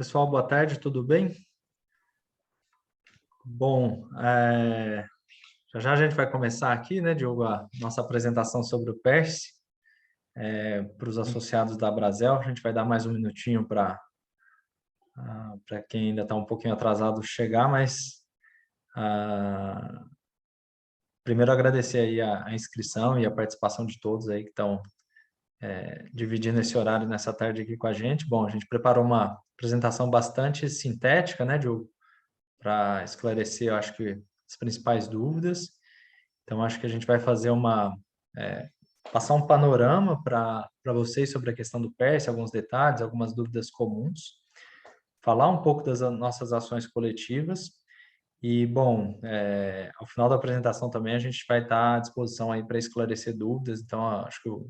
Pessoal, boa tarde, tudo bem? Bom, já a gente vai começar aqui, né, Diogo, a nossa apresentação sobre o PERSE para os associados da Brasel. A gente vai dar mais um minutinho para quem ainda está um pouquinho atrasado chegar, mas primeiro agradecer aí a inscrição e a participação de todos aí que estão dividindo esse horário nessa tarde aqui com a gente. Bom, a gente preparou uma apresentação bastante sintética, né, Diogo, para esclarecer, eu acho que as principais dúvidas. Então, acho que a gente vai fazer passar um panorama para vocês sobre a questão do PERSE, alguns detalhes, algumas dúvidas comuns, falar um pouco das nossas ações coletivas e, bom, ao final da apresentação também a gente vai estar à disposição aí para esclarecer dúvidas. Então, acho que o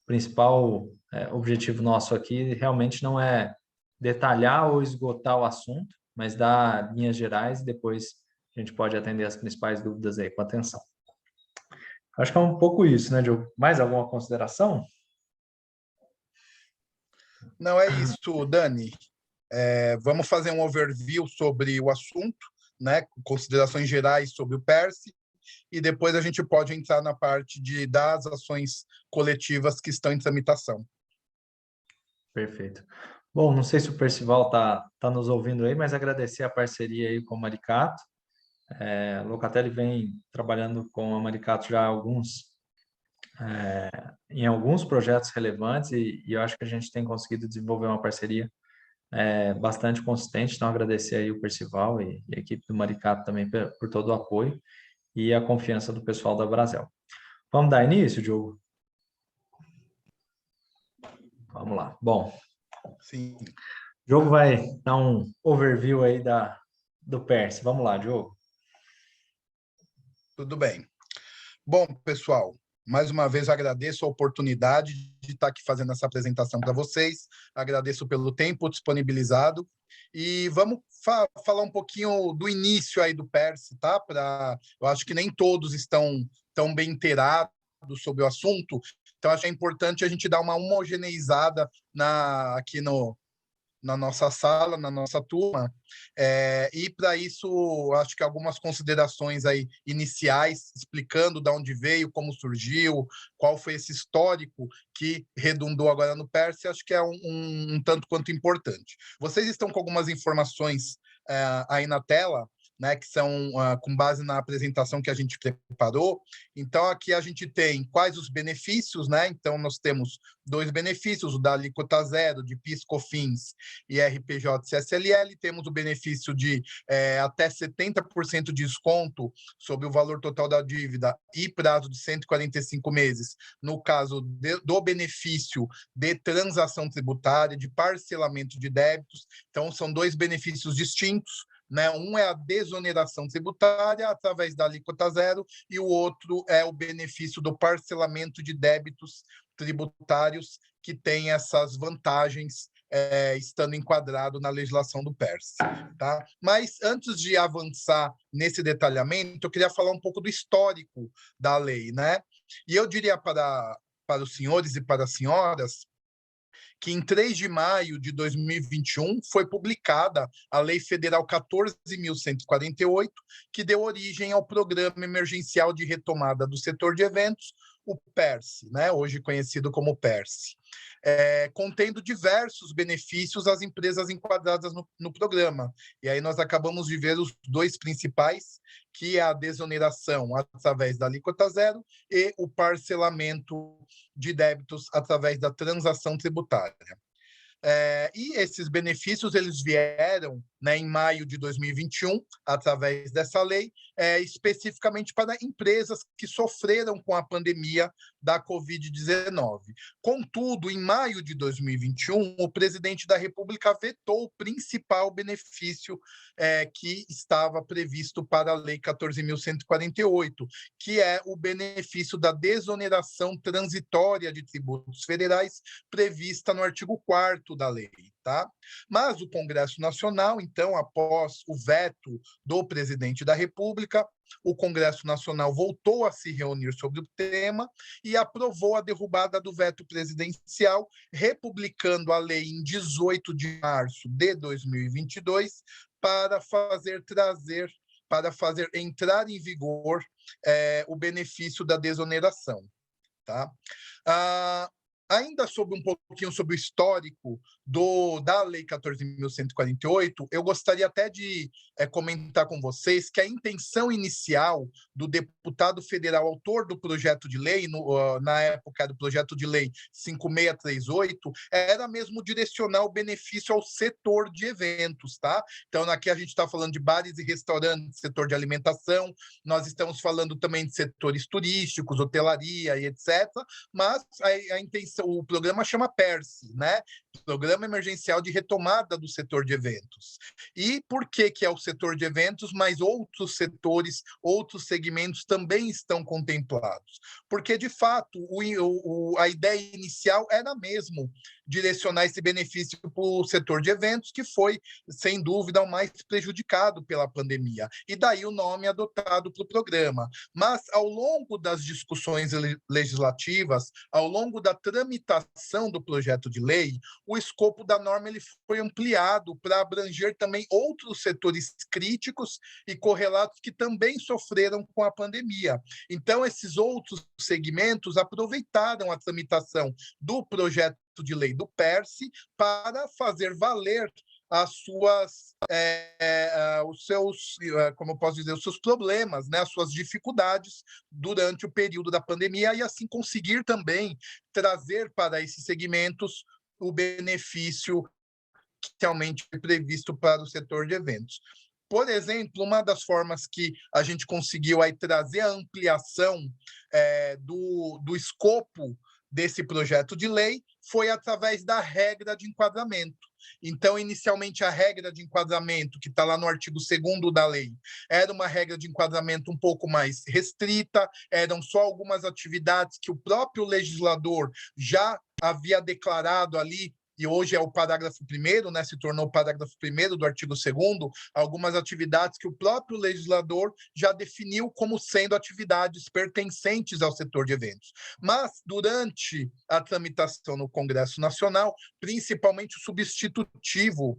principal objetivo nosso aqui realmente não é detalhar ou esgotar o assunto, mas dar linhas gerais e depois a gente pode atender as principais dúvidas aí com atenção. Acho que é um pouco isso, né, Diogo? Mais alguma consideração? Não, é isso, Dani. Vamos fazer um overview sobre o assunto, né? Considerações gerais sobre o PERSE, e depois a gente pode entrar na parte das ações coletivas que estão em tramitação. Perfeito. Bom, não sei se o Percival tá nos ouvindo aí, mas agradecer a parceria aí com o Maricato. A Locatelli vem trabalhando com a Maricato já em alguns projetos relevantes e eu acho que a gente tem conseguido desenvolver uma parceria bastante consistente. Então, agradecer aí o Percival e a equipe do Maricato também por todo o apoio e a confiança do pessoal da Brasel. Vamos dar início, Diogo? Vamos lá. Bom, sim. O Diogo vai dar um overview aí do PERSE. Vamos lá, Diogo. Tudo bem. Bom, pessoal, mais uma vez agradeço a oportunidade de estar aqui fazendo essa apresentação para vocês. Agradeço pelo tempo disponibilizado. E vamos falar um pouquinho do início aí do PERSE, tá? Eu acho que nem todos estão tão bem inteirados sobre o assunto, então acho que é importante a gente dar uma homogeneizada aqui na nossa sala, na nossa turma, e para isso acho que algumas considerações aí iniciais, explicando de onde veio, como surgiu, qual foi esse histórico que redundou agora no PERSE, acho que é um tanto quanto importante. Vocês estão com algumas informações aí na tela, né, que são com base na apresentação que a gente preparou. Então, aqui a gente tem quais os benefícios, né? Então, nós temos dois benefícios, o da alíquota zero, de PIS, COFINS e RPJ CSLL. Temos o benefício de até 70% de desconto sobre o valor total da dívida e prazo de 145 meses, no caso do benefício de transação tributária, de parcelamento de débitos. Então, são dois benefícios distintos, né? Um é a desoneração tributária através da alíquota zero e o outro é o benefício do parcelamento de débitos tributários, que tem essas vantagens estando enquadrado na legislação do PERSE. Tá? Mas antes de avançar nesse detalhamento, eu queria falar um pouco do histórico da lei, né? E eu diria para os senhores e para as senhoras que em 3 de maio de 2021 foi publicada a Lei Federal 14.148, que deu origem ao Programa Emergencial de Retomada do Setor de Eventos, o PERSE, né? Hoje conhecido como PERSE, contendo diversos benefícios às empresas enquadradas no programa. E aí nós acabamos de ver os dois principais, que é a desoneração através da alíquota zero e o parcelamento de débitos através da transação tributária. E esses benefícios eles vieram, né, em maio de 2021, através dessa lei, especificamente para empresas que sofreram com a pandemia da Covid-19. Contudo, em maio de 2021, o presidente da República vetou o principal benefício que estava previsto para a Lei 14.148, que é o benefício da desoneração transitória de tributos federais prevista no artigo 4º quarto da lei, tá? Mas o Congresso Nacional, então, após o veto do presidente da República, o Congresso Nacional voltou a se reunir sobre o tema e aprovou a derrubada do veto presidencial, republicando a lei em 18 de março de 2022 para fazer entrar em vigor o benefício da desoneração. Tá? Ainda sobre um pouquinho sobre o histórico da Lei 14.148, eu gostaria até de comentar com vocês que a intenção inicial do deputado federal autor do projeto de lei, na época do projeto de lei 5638, era mesmo direcionar o benefício ao setor de eventos, tá? Então, aqui a gente está falando de bares e restaurantes, setor de alimentação, nós estamos falando também de setores turísticos, hotelaria e etc., mas a intenção, o programa chama PERSE, né? Programa Emergencial de Retomada do Setor de Eventos. E por que é o setor de eventos, mas outros setores, outros segmentos também estão contemplados? Porque, de fato, a ideia inicial era mesmo direcionar esse benefício para o setor de eventos, que foi, sem dúvida, o mais prejudicado pela pandemia. E daí o nome adotado para o programa. Mas, ao longo das discussões legislativas, ao longo da tramitação do projeto de lei, o escopo da norma ele foi ampliado para abranger também outros setores críticos e correlatos que também sofreram com a pandemia. Então, esses outros segmentos aproveitaram a tramitação do projeto de lei do PERSE para fazer valer os seus, como eu posso dizer, os seus problemas, né, as suas dificuldades durante o período da pandemia e assim conseguir também trazer para esses segmentos o benefício que realmente é previsto para o setor de eventos. Por exemplo, uma das formas que a gente conseguiu aí trazer a ampliação do escopo desse projeto de lei foi através da regra de enquadramento. Então, inicialmente, a regra de enquadramento, que está lá no artigo 2º da lei, era uma regra de enquadramento um pouco mais restrita, eram só algumas atividades que o próprio legislador já havia declarado ali, e hoje é o parágrafo 1º, né, se tornou o parágrafo 1º do artigo 2º, algumas atividades que o próprio legislador já definiu como sendo atividades pertencentes ao setor de eventos. Mas, durante a tramitação no Congresso Nacional, principalmente o substitutivo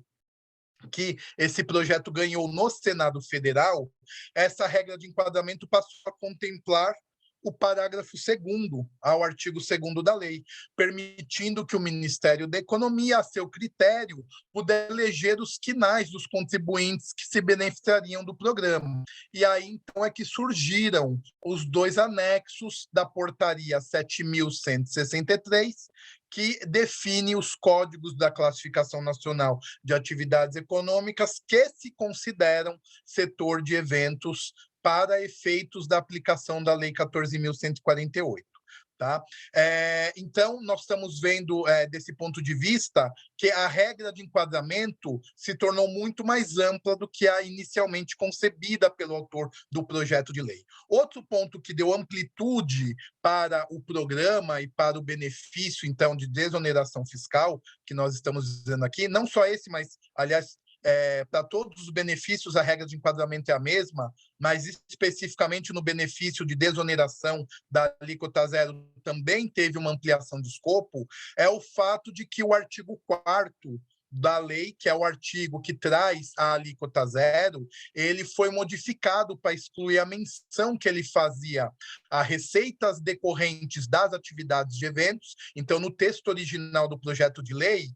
que esse projeto ganhou no Senado Federal, essa regra de enquadramento passou a contemplar o parágrafo 2º ao artigo 2º da lei, permitindo que o Ministério da Economia, a seu critério, pudesse eleger os quinais dos contribuintes que se beneficiariam do programa. E aí, então, é que surgiram os dois anexos da Portaria 7.163, que define os códigos da Classificação Nacional de Atividades Econômicas que se consideram setor de eventos para efeitos da aplicação da Lei 14.148. Tá? Então, nós estamos vendo, desse ponto de vista, que a regra de enquadramento se tornou muito mais ampla do que a inicialmente concebida pelo autor do projeto de lei. Outro ponto que deu amplitude para o programa e para o benefício, então, de desoneração fiscal, que nós estamos dizendo aqui, não só esse, mas, aliás, para todos os benefícios, a regra de enquadramento é a mesma, mas especificamente no benefício de desoneração da alíquota zero também teve uma ampliação de escopo, é o fato de que o artigo 4º da lei, que é o artigo que traz a alíquota zero, ele foi modificado para excluir a menção que ele fazia a receitas decorrentes das atividades de eventos. Então, no texto original do projeto de lei,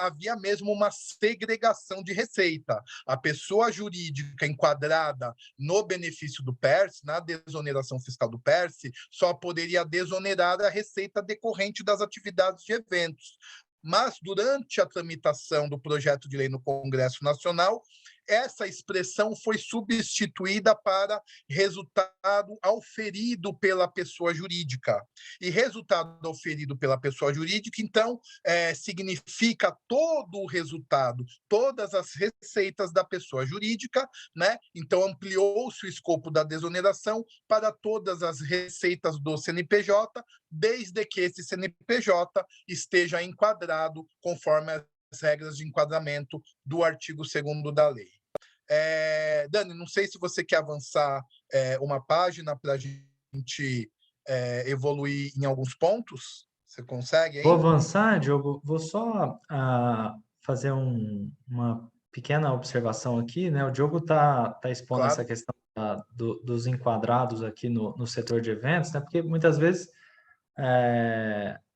havia mesmo uma segregação de receita. A pessoa jurídica enquadrada no benefício do PERSE, na desoneração fiscal do PERSE, só poderia desonerar a receita decorrente das atividades de eventos. Mas, durante a tramitação do projeto de lei no Congresso Nacional, essa expressão foi substituída para resultado auferido pela pessoa jurídica. E resultado auferido pela pessoa jurídica, então, significa todo o resultado, todas as receitas da pessoa jurídica, né? Então, ampliou-se o escopo da desoneração para todas as receitas do CNPJ, desde que esse CNPJ esteja enquadrado conforme as regras de enquadramento do artigo 2º da lei. Dani, não sei se você quer avançar uma página para a gente evoluir em alguns pontos. Você consegue aí? Vou avançar, Diogo. Vou só fazer uma pequena observação aqui, né? O Diogo está expondo essa Claro. questão dos enquadrados aqui no setor de eventos, né? Porque muitas vezes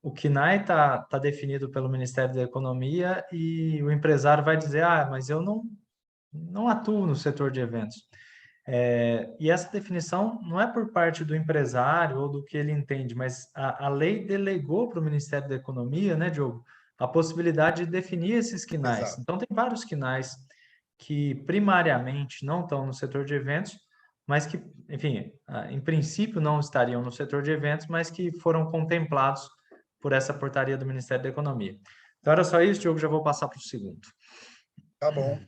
o CNAE está definido pelo Ministério da Economia e o empresário vai dizer, mas eu não atuo no setor de eventos. E essa definição não é por parte do empresário ou do que ele entende, mas a lei delegou para o Ministério da Economia, né, Diogo, a possibilidade de definir esses quinais. Exato. Então, tem vários quinais que primariamente não estão no setor de eventos, mas que, enfim, em princípio não estariam no setor de eventos, mas que foram contemplados por essa portaria do Ministério da Economia. Então, era só isso, Diogo, já vou passar para o segundo. Tá bom.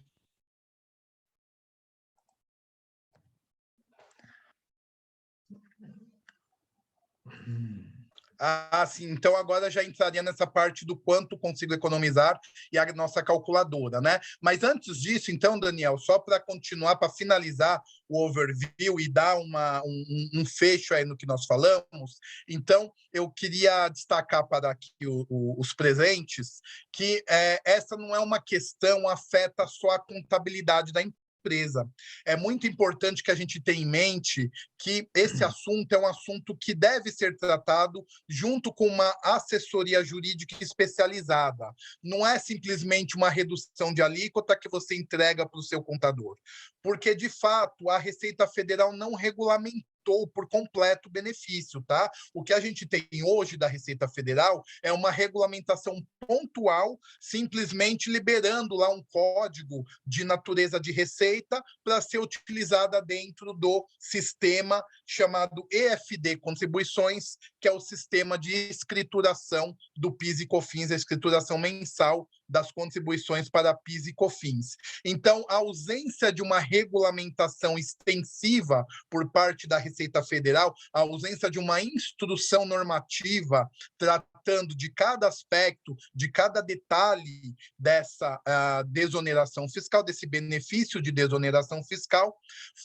Sim. Então agora já entraria nessa parte do quanto consigo economizar e a nossa calculadora, né? Mas antes disso, então, Daniel, só para continuar, para finalizar o overview e dar um fecho aí no que nós falamos, então eu queria destacar para aqui os presentes que essa não é uma questão afeta só a contabilidade da empresa. É muito importante que a gente tenha em mente que esse assunto é um assunto que deve ser tratado junto com uma assessoria jurídica especializada. Não é simplesmente uma redução de alíquota que você entrega para o seu contador. Porque, de fato, a Receita Federal não regulamentou por completo o benefício, tá? O que a gente tem hoje da Receita Federal é uma regulamentação pontual, simplesmente liberando lá um código de natureza de receita para ser utilizada dentro do sistema chamado EFD Contribuições, que é o sistema de escrituração do PIS e COFINS, a escrituração mensal das contribuições para PIS e COFINS. Então, a ausência de uma regulamentação extensiva por parte da Receita Federal, a ausência de uma instrução normativa tratando de cada aspecto, de cada detalhe dessa desoneração fiscal, desse benefício de desoneração fiscal,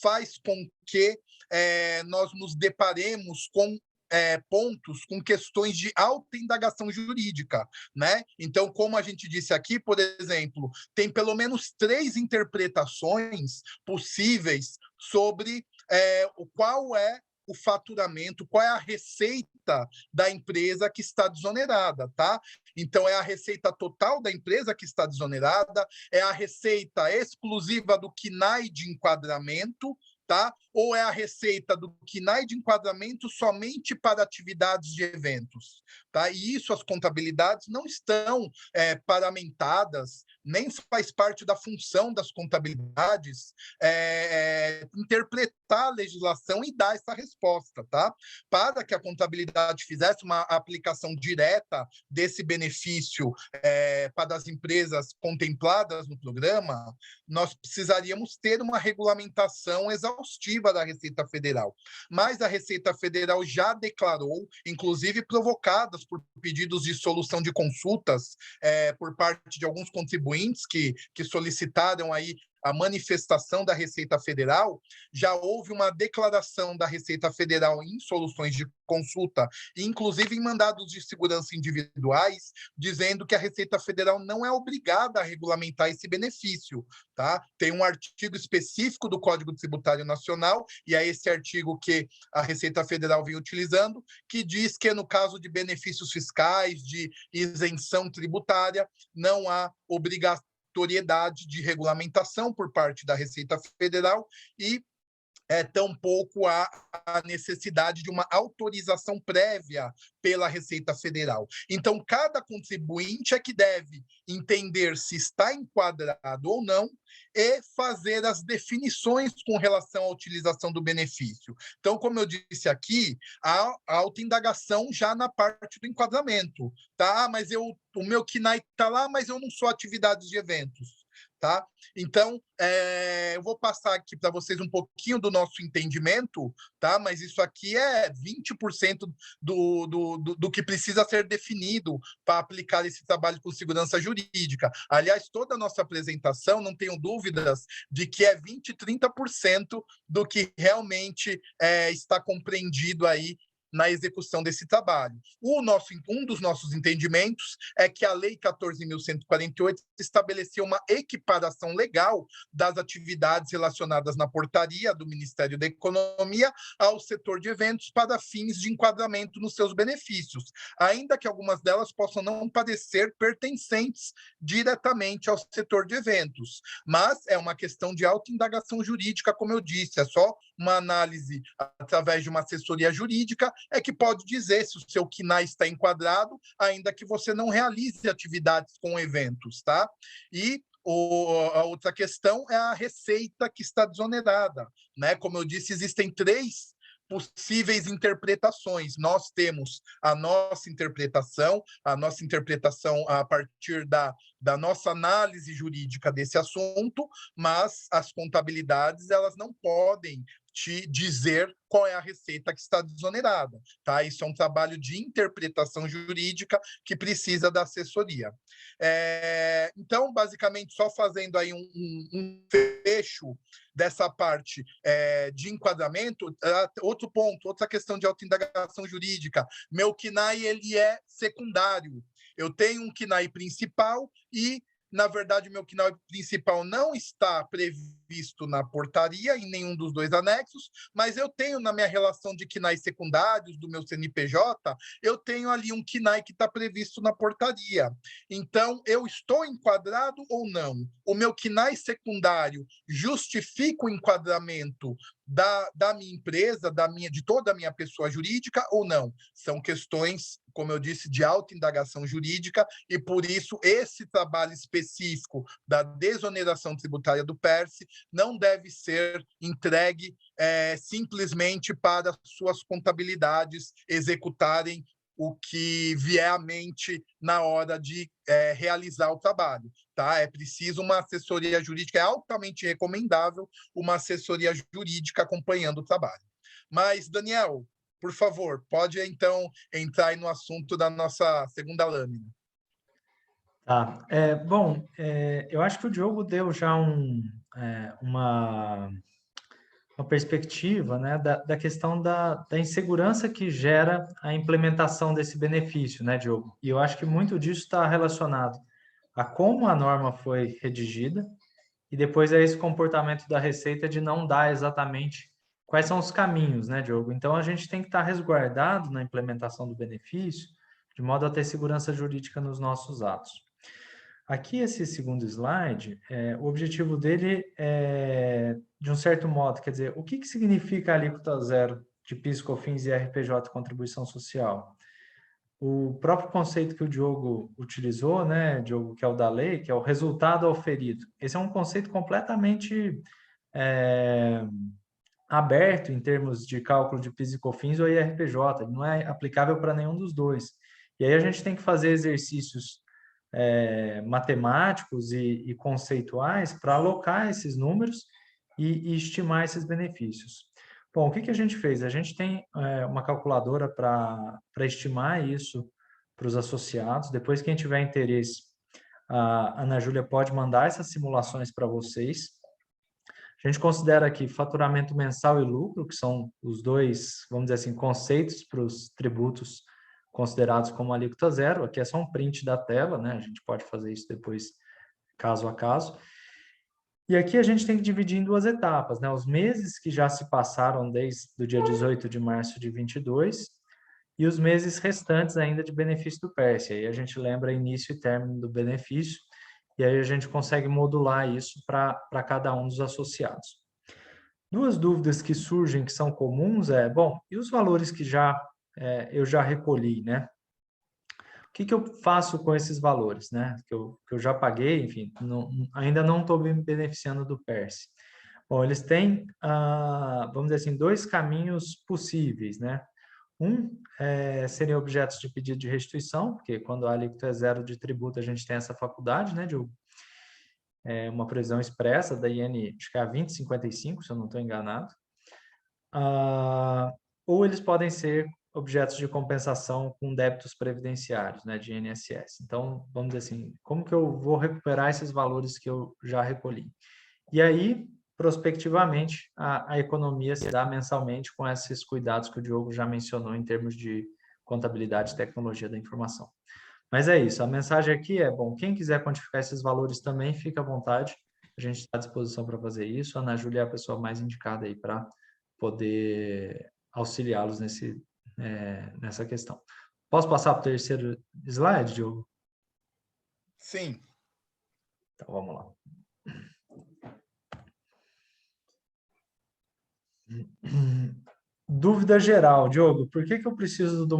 faz com que nós nos deparemos com pontos, com questões de alta indagação jurídica, né? Então, como a gente disse aqui, por exemplo, tem pelo menos 3 interpretações possíveis sobre qual é o faturamento, qual é a receita da empresa que está desonerada, tá? Então, é a receita total da empresa que está desonerada, é a receita exclusiva do KNAI de enquadramento, tá? Ou é a receita do KNAI de enquadramento somente para atividades de eventos, tá? E isso, as contabilidades não estão paramentadas, nem faz parte da função das contabilidades interpretar a legislação e dar essa resposta, tá? Para que a contabilidade fizesse uma aplicação direta desse benefício para as empresas contempladas no programa, nós precisaríamos ter uma regulamentação exaustiva da Receita Federal. Mas a Receita Federal já declarou, inclusive provocadas por pedidos de solução de consultas por parte de alguns contribuintes que solicitaram aí a manifestação da Receita Federal, já houve uma declaração da Receita Federal em soluções de consulta, inclusive em mandados de segurança individuais, dizendo que a Receita Federal não é obrigada a regulamentar esse benefício, tá? Tem um artigo específico do Código Tributário Nacional, e é esse artigo que a Receita Federal vem utilizando, que diz que no caso de benefícios fiscais, de isenção tributária, não há obrigatoriedade de regulamentação por parte da Receita Federal e tampouco há a necessidade de uma autorização prévia pela Receita Federal. Então, cada contribuinte é que deve entender se está enquadrado ou não e fazer as definições com relação à utilização do benefício. Então, como eu disse aqui, há autoindagação já na parte do enquadramento, tá? Mas o meu KNAI está lá, mas eu não sou atividades de eventos. Tá? Então, eu vou passar aqui para vocês um pouquinho do nosso entendimento, tá? Mas isso aqui é 20% do que precisa ser definido para aplicar esse trabalho com segurança jurídica. Aliás, toda a nossa apresentação, não tenho dúvidas de que é 20%, 30% do que realmente está compreendido aí na execução desse trabalho. Um dos nossos entendimentos é que a Lei 14.148 estabeleceu uma equiparação legal das atividades relacionadas na portaria do Ministério da Economia ao setor de eventos para fins de enquadramento nos seus benefícios, ainda que algumas delas possam não parecer pertencentes diretamente ao setor de eventos. Mas é uma questão de autoindagação jurídica, como eu disse, é só uma análise através de uma assessoria jurídica é que pode dizer se o seu KNAI está enquadrado, ainda que você não realize atividades com eventos, tá? E a outra questão é a receita que está desonerada, né? Como eu disse, existem 3 possíveis interpretações. Nós temos a nossa interpretação a partir da nossa análise jurídica desse assunto, mas as contabilidades elas não podem te dizer qual é a receita que está desonerada, tá? Isso é um trabalho de interpretação jurídica que precisa da assessoria. Então, basicamente, só fazendo aí um fecho dessa parte de enquadramento, outro ponto, outra questão de autoindagação jurídica, meu KNAI ele é secundário. Eu tenho um KNAI principal e na verdade, o meu KNAI principal não está previsto na portaria, em nenhum dos 2 anexos, mas eu tenho na minha relação de KNAI secundários do meu CNPJ, eu tenho ali um KNAI que está previsto na portaria. Então, eu estou enquadrado ou não? O meu KNAI secundário justifica o enquadramento da minha empresa, de toda a minha pessoa jurídica ou não? São questões, como eu disse, de autoindagação jurídica e, por isso, esse trabalho específico da desoneração tributária do PERSE não deve ser entregue simplesmente para suas contabilidades executarem o que vier à mente na hora de realizar o trabalho. Tá? É preciso uma assessoria jurídica, é altamente recomendável uma assessoria jurídica acompanhando o trabalho. Mas, Daniel, por favor, pode então entrar aí no assunto da nossa segunda lâmina. Tá. Bom, eu acho que o Diogo deu já uma perspectiva, né, da questão da insegurança que gera a implementação desse benefício, né, Diogo? E eu acho que muito disso está relacionado a como a norma foi redigida e depois a esse comportamento da Receita de não dar exatamente quais são os caminhos, né, Diogo? Então, a gente tem que estar resguardado na implementação do benefício, de modo a ter segurança jurídica nos nossos atos. Aqui, esse segundo slide, o objetivo dele é, de um certo modo, quer dizer, o que significa a alíquota zero de PIS, COFINS e RPJ, contribuição social? O próprio conceito que o Diogo utilizou, né, Diogo, que é o da lei, que é o resultado auferido. Esse é um conceito completamente aberto em termos de cálculo de PIS e COFINS ou IRPJ, ele não é aplicável para nenhum dos dois. E aí a gente tem que fazer exercícios matemáticos e conceituais para alocar esses números e estimar esses benefícios. Bom, o que a gente fez? A gente tem uma calculadora para estimar isso para os associados. Depois, quem tiver interesse, a Ana Júlia pode mandar essas simulações para vocês. A gente considera aqui faturamento mensal e lucro, que são os 2, vamos dizer assim, conceitos para os tributos considerados como alíquota zero. Aqui é só um print da tela, né? A gente pode fazer isso depois, caso a caso. E aqui a gente tem que dividir em 2 etapas, né? Os meses que já se passaram desde o dia 18 de março de 22 e os meses restantes ainda de benefício do PERSE. Aí a gente lembra início e término do benefício e aí a gente consegue modular isso para cada um dos associados. Duas dúvidas que surgem, que são comuns, bom, e os valores que eu já recolhi, né? O que eu faço com esses valores, né? Que eu já paguei, enfim, ainda não estou me beneficiando do PERSE. Bom, eles têm, vamos dizer assim, dois caminhos possíveis, né? Seriam objetos de pedido de restituição, porque quando a alíquota é zero de tributo, a gente tem essa faculdade, né, de uma previsão expressa da IN, acho que é a 2055, se eu não estou enganado. Ou eles podem ser objetos de compensação com débitos previdenciários, né, de INSS. Então, vamos dizer assim, como que eu vou recuperar esses valores que eu já recolhi? E aí, prospectivamente, a economia se dá mensalmente com esses cuidados que o Diogo já mencionou em termos de contabilidade e tecnologia da informação. Mas é isso, a mensagem aqui bom, quem quiser quantificar esses valores também, fica à vontade, a gente está à disposição para fazer isso. A Ana Júlia é a pessoa mais indicada aí para poder auxiliá-los nessa questão. Posso passar para o terceiro slide, Diogo? Sim. Então, vamos lá. Dúvida geral, Diogo, por que eu preciso de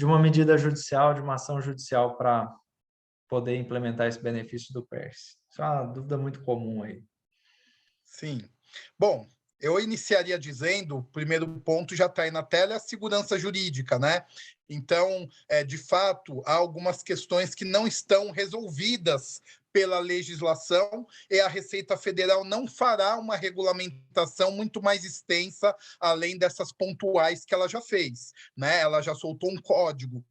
uma medida judicial, de uma ação judicial para poder implementar esse benefício do PERS? Isso é uma dúvida muito comum aí. Sim. Bom, eu iniciaria dizendo, o primeiro ponto já está aí na tela, é a segurança jurídica, né? Então, de fato, há algumas questões que não estão resolvidas pela legislação e a Receita Federal não fará uma regulamentação muito mais extensa, além dessas pontuais que ela já fez, né? Ela já soltou um código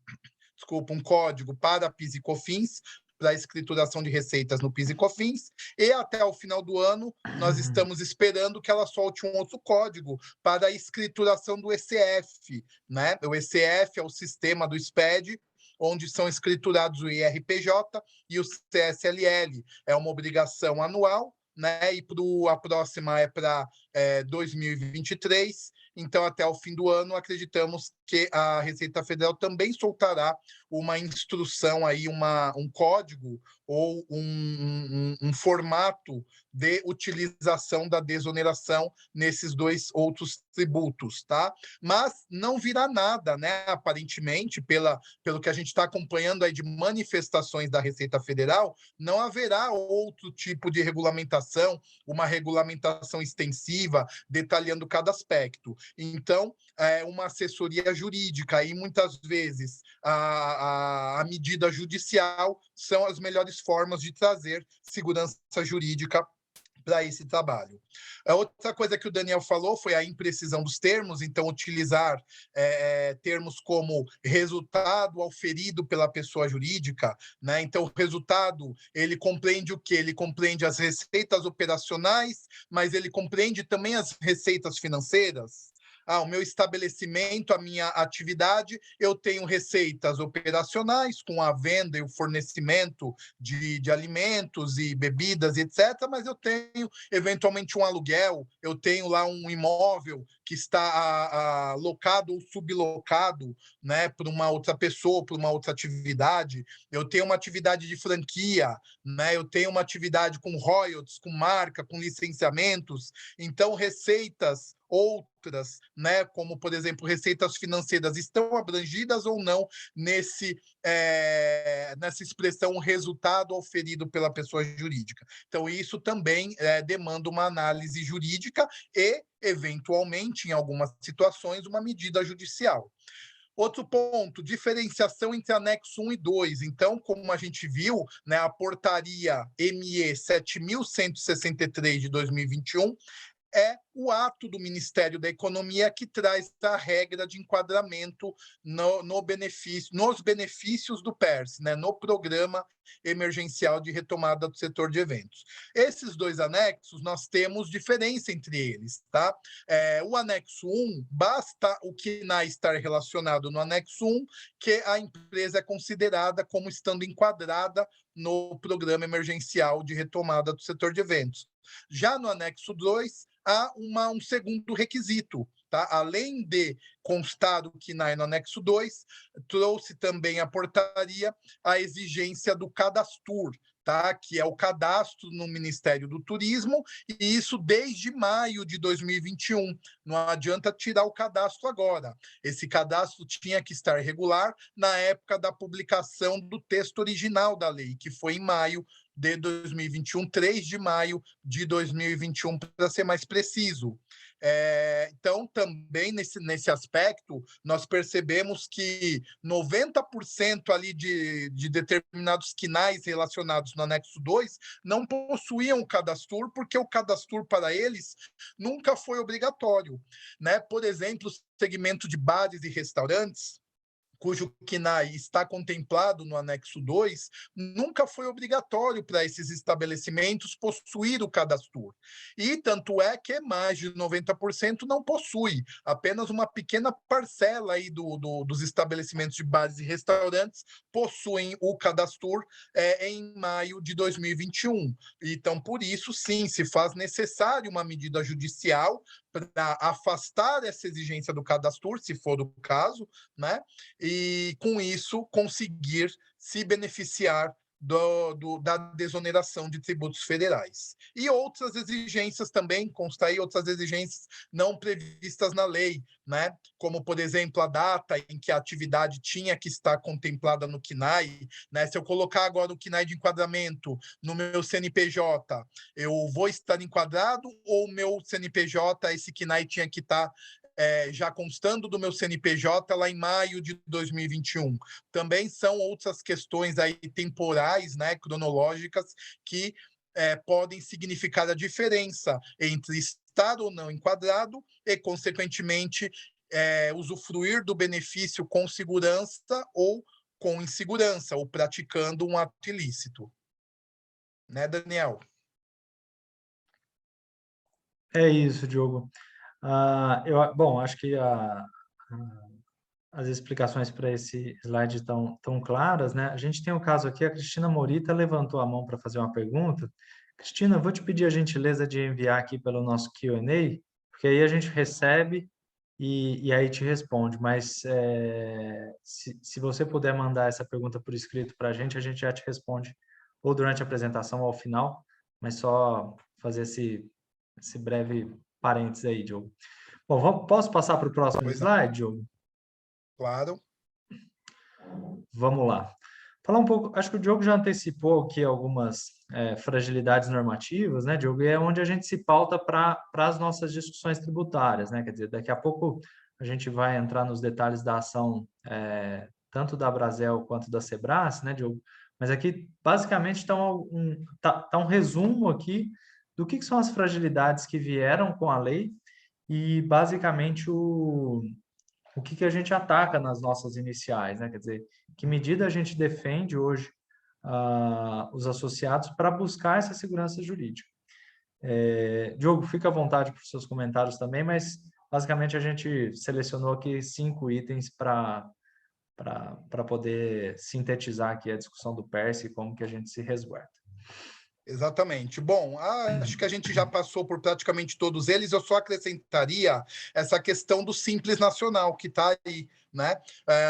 para PIS e COFINS, para a escrituração de receitas no PIS e COFINS, e até o final do ano nós estamos esperando que ela solte um outro código para a escrituração do ECF, né? O ECF é o sistema do SPED, onde são escriturados o IRPJ e o CSLL. É uma obrigação anual, né? E a próxima é para 2023. Então, até o fim do ano, acreditamos que a Receita Federal também soltará uma instrução aí, um código ou um formato de utilização da desoneração nesses dois outros tributos, tá? Mas não virá nada, né? Aparentemente, pelo que a gente está acompanhando aí de manifestações da Receita Federal, não haverá outro tipo de regulamentação, uma regulamentação extensiva, detalhando cada aspecto. Então, uma assessoria jurídica e muitas vezes a medida judicial são as melhores formas de trazer segurança jurídica para esse trabalho. A outra coisa que o Daniel falou foi a imprecisão dos termos, então utilizar termos como resultado auferido pela pessoa jurídica, né? Então o resultado, ele compreende o quê? Ele compreende as receitas operacionais, mas ele compreende também as receitas financeiras. O meu estabelecimento, a minha atividade, eu tenho receitas operacionais com a venda e o fornecimento de alimentos e bebidas, etc., mas eu tenho, eventualmente, um aluguel, eu tenho lá um imóvel que está locado ou sublocado, né, para uma outra pessoa, para uma outra atividade, eu tenho uma atividade de franquia, né, eu tenho uma atividade com royalties, com marca, com licenciamentos, então receitas outras, né, como, por exemplo, receitas financeiras, estão abrangidas ou não nessa expressão resultado auferido pela pessoa jurídica. Então, isso também demanda uma análise jurídica e, eventualmente, em algumas situações, uma medida judicial. Outro ponto, diferenciação entre anexo 1 e 2. Então, como a gente viu, né, a portaria ME 7.163 de 2021 é o ato do Ministério da Economia que traz a regra de enquadramento nos benefícios do PERS, né, no Programa Emergencial de Retomada do Setor de Eventos. Esses dois anexos, nós temos diferença entre eles, tá? O anexo 1, basta o KNAI estar relacionado no anexo 1, que a empresa é considerada como estando enquadrada no Programa Emergencial de Retomada do Setor de Eventos. Já no anexo 2, há um segundo requisito, tá? Além de constar o KNAI no anexo 2, trouxe também a portaria a exigência do cadastro, tá? Que é o cadastro no Ministério do Turismo, e isso desde maio de 2021. Não adianta tirar o cadastro agora. Esse cadastro tinha que estar regular na época da publicação do texto original da lei, que foi em maio de 2021, 3 de maio de 2021, para ser mais preciso. Então, também nesse aspecto, nós percebemos que 90% ali de determinados quinais relacionados no anexo 2 não possuíam o cadastro, porque o cadastro para eles nunca foi obrigatório, né? Por exemplo, o segmento de bares e restaurantes, cujo CNAE está contemplado no anexo 2, nunca foi obrigatório para esses estabelecimentos possuir o cadastro. E tanto é que mais de 90% não possui, apenas uma pequena parcela aí dos estabelecimentos de bares e restaurantes possuem o cadastro em maio de 2021. Então, por isso, sim, se faz necessário uma medida judicial para afastar essa exigência do cadastro, se for o caso, né? E, com isso, conseguir se beneficiar da desoneração de tributos federais. E outras exigências também, consta aí outras exigências não previstas na lei, né? Como, por exemplo, a data em que a atividade tinha que estar contemplada no CNAE, né? Se eu colocar agora o CNAE de enquadramento no meu CNPJ, eu vou estar enquadrado, ou o meu CNPJ, esse CNAE tinha que estar já constando do meu CNPJ lá em maio de 2021. Também são outras questões aí temporais, né, cronológicas, que podem significar a diferença entre estar ou não enquadrado e, consequentemente, usufruir do benefício com segurança ou com insegurança, ou praticando um ato ilícito. Né, Daniel? É isso, Diogo. Bom, acho que as explicações para esse slide estão tão claras, né? A gente tem um caso aqui, a Cristina Morita levantou a mão para fazer uma pergunta. Cristina, vou te pedir a gentileza de enviar aqui pelo nosso Q&A, porque aí a gente recebe e aí te responde. Mas se você puder mandar essa pergunta por escrito para a gente já te responde, ou durante a apresentação ou ao final, mas só fazer esse breve parênteses aí, Diogo. Bom, posso passar para o próximo Pois não. slide, Diogo? Claro. Vamos lá. Falar um pouco, acho que o Diogo já antecipou aqui algumas fragilidades normativas, né, Diogo? E é onde a gente se pauta para as nossas discussões tributárias, né? Quer dizer, daqui a pouco a gente vai entrar nos detalhes da ação, tanto da Brasel quanto da Sebrae, né, Diogo? Mas aqui, basicamente, está um resumo aqui do que são as fragilidades que vieram com a lei e, basicamente, o que a gente ataca nas nossas iniciais, né? Quer dizer, que medida a gente defende hoje os associados para buscar essa segurança jurídica. Diogo, fica à vontade para os seus comentários também, mas basicamente a gente selecionou aqui 5 itens para poder sintetizar aqui a discussão do PERSE e como que a gente se resguarda. Exatamente. Bom, acho que a gente já passou por praticamente todos eles. Eu só acrescentaria essa questão do Simples Nacional, que está aí, né?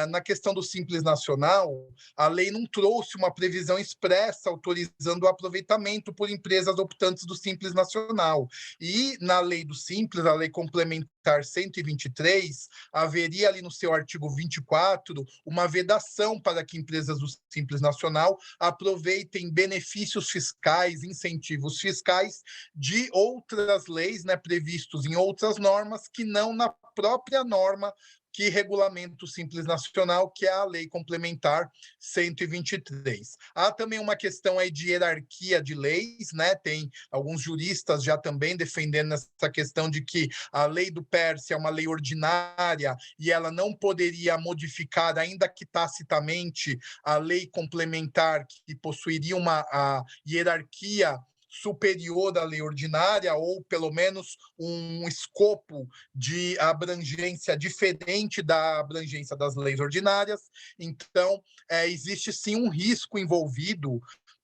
Na questão do Simples Nacional, a lei não trouxe uma previsão expressa autorizando o aproveitamento por empresas optantes do Simples Nacional. E na lei do Simples, a lei complementar 123, haveria ali no seu artigo 24 uma vedação para que empresas do Simples Nacional aproveitem benefícios fiscais, incentivos fiscais de outras leis, né, previstos em outras normas, que não na própria norma que regulamenta o Simples Nacional, que é a Lei Complementar 123. Há também uma questão aí de hierarquia de leis, né? Tem alguns juristas já também defendendo essa questão de que a lei do PERSE é uma lei ordinária e ela não poderia modificar, ainda que tacitamente, a lei complementar, que possuiria a hierarquia superior à lei ordinária, ou pelo menos um escopo de abrangência diferente da abrangência das leis ordinárias. Então, existe sim um risco envolvido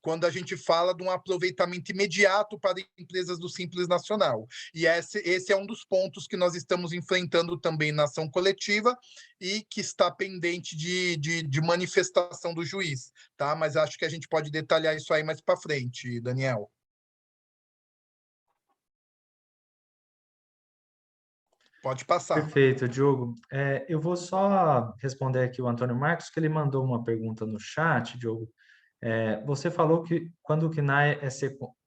quando a gente fala de um aproveitamento imediato para empresas do Simples Nacional. E esse é um dos pontos que nós estamos enfrentando também na ação coletiva e que está pendente de manifestação do juiz, tá? Mas acho que a gente pode detalhar isso aí mais para frente, Daniel. Pode passar. Perfeito, Diogo. Eu vou só responder aqui o Antônio Marcos, que ele mandou uma pergunta no chat, Diogo. Você falou que quando o KNAI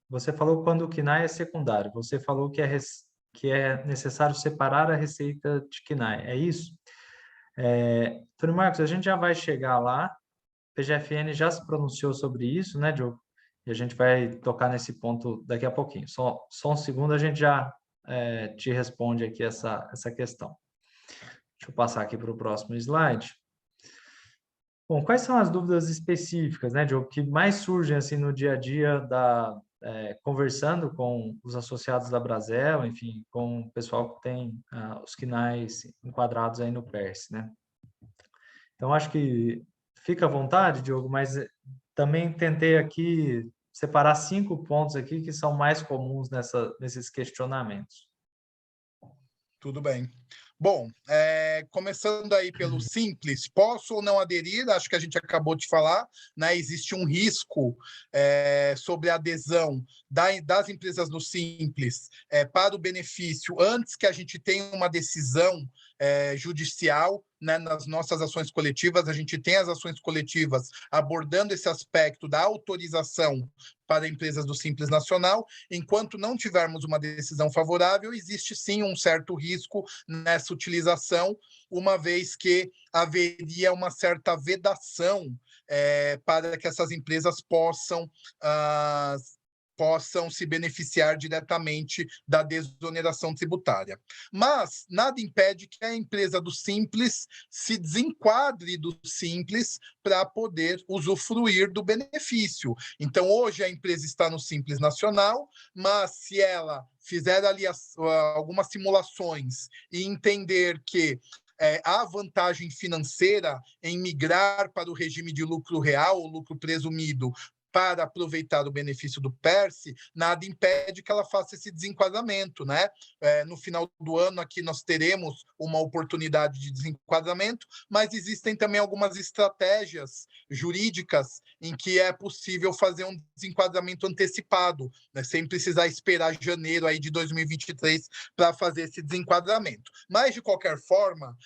você falou quando o KNAI é secundário, você falou que é necessário separar a receita de KNAI, é isso? Antônio Marcos, a gente já vai chegar lá, o PGFN já se pronunciou sobre isso, né, Diogo? E a gente vai tocar nesse ponto daqui a pouquinho. Só um segundo, a gente já te responde aqui essa questão. Deixa eu passar aqui para o próximo slide. Bom, quais são as dúvidas específicas, né, Diogo, que mais surgem assim no dia a dia conversando com os associados da Brasel, enfim, com o pessoal que tem os KNAIs enquadrados aí no PERSE, né? Então, acho que fica à vontade, Diogo, mas também tentei aqui separar 5 pontos aqui que são mais comuns nesses questionamentos. Tudo bem. Bom, começando aí pelo simples, posso ou não aderir? Acho que a gente acabou de falar, né? Existe um risco sobre a adesão das empresas no simples para o benefício antes que a gente tenha uma decisão judicial, né? Nas nossas ações coletivas, a gente tem as ações coletivas abordando esse aspecto da autorização para empresas do Simples Nacional. Enquanto não tivermos uma decisão favorável, existe sim um certo risco nessa utilização, uma vez que haveria uma certa vedação para que essas empresas possam se beneficiar diretamente da desoneração tributária. Mas nada impede que a empresa do Simples se desenquadre do Simples para poder usufruir do benefício. Então, hoje a empresa está no Simples Nacional, mas se ela fizer ali algumas simulações e entender que há vantagem financeira em migrar para o regime de lucro real, ou lucro presumido, para aproveitar o benefício do PERSE, nada impede que ela faça esse desenquadramento, né? No final do ano aqui nós teremos uma oportunidade de desenquadramento, mas existem também algumas estratégias jurídicas em que é possível fazer um desenquadramento antecipado, né? Sem precisar esperar janeiro aí de 2023 para fazer esse desenquadramento. Mas, de qualquer forma,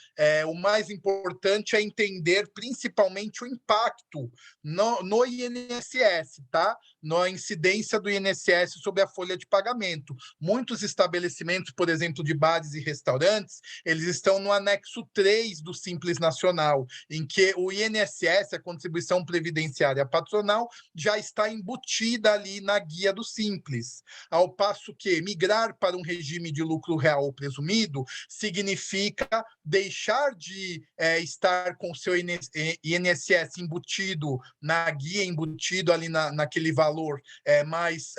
o mais importante é entender principalmente o impacto no INSS, tá? Na incidência do INSS sobre a folha de pagamento. Muitos estabelecimentos, por exemplo, de bares e restaurantes, eles estão no anexo 3 do Simples Nacional, em que o INSS, a contribuição previdenciária patronal, já está embutida ali na guia do Simples. Ao passo que migrar para um regime de lucro real ou presumido significa deixar de estar com o seu INSS embutido na guia, embutido ali naquele valor mais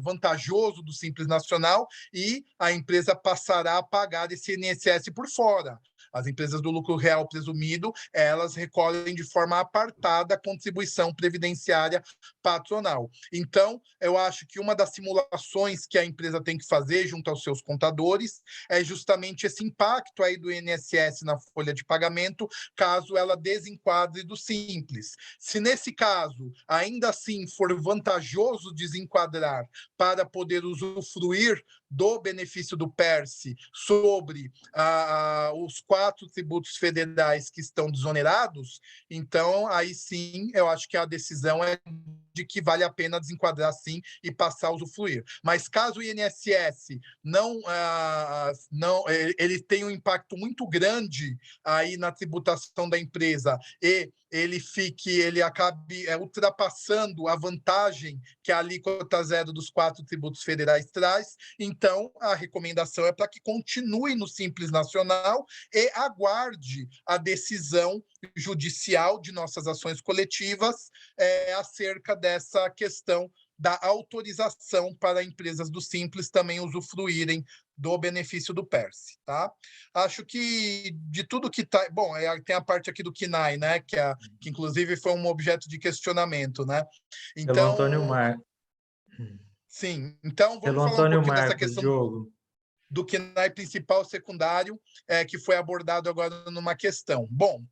vantajoso do Simples Nacional, e a empresa passará a pagar esse INSS por fora. As empresas do lucro real presumido, elas recolhem de forma apartada a contribuição previdenciária patronal. Então, eu acho que uma das simulações que a empresa tem que fazer junto aos seus contadores é justamente esse impacto aí do INSS na folha de pagamento, caso ela desenquadre do Simples. Se nesse caso, ainda assim, for vantajoso desenquadrar para poder usufruir do benefício do PERSE sobre os 4 tributos federais que estão desonerados, então aí sim eu acho que a decisão é de que vale a pena desenquadrar sim e passar a usufruir. Mas caso o INSS não ele tem um impacto muito grande aí na tributação da empresa e ele acabe ultrapassando a vantagem que a alíquota zero dos 4 tributos federais traz, então a recomendação é para que continue no Simples Nacional e aguarde a decisão judicial de nossas ações coletivas acerca dessa questão da autorização para empresas do Simples também usufruírem do benefício do PERSE, tá? Acho que de tudo que está... Bom, tem a parte aqui do KNAI, né? Que inclusive foi um objeto de questionamento, né? Pelo Antônio Então, sim. Então, vamos Pelo falar um Antônio pouquinho dessa Marcos, questão Diogo. do KNAI principal e secundário, que foi abordado agora numa questão. Bom,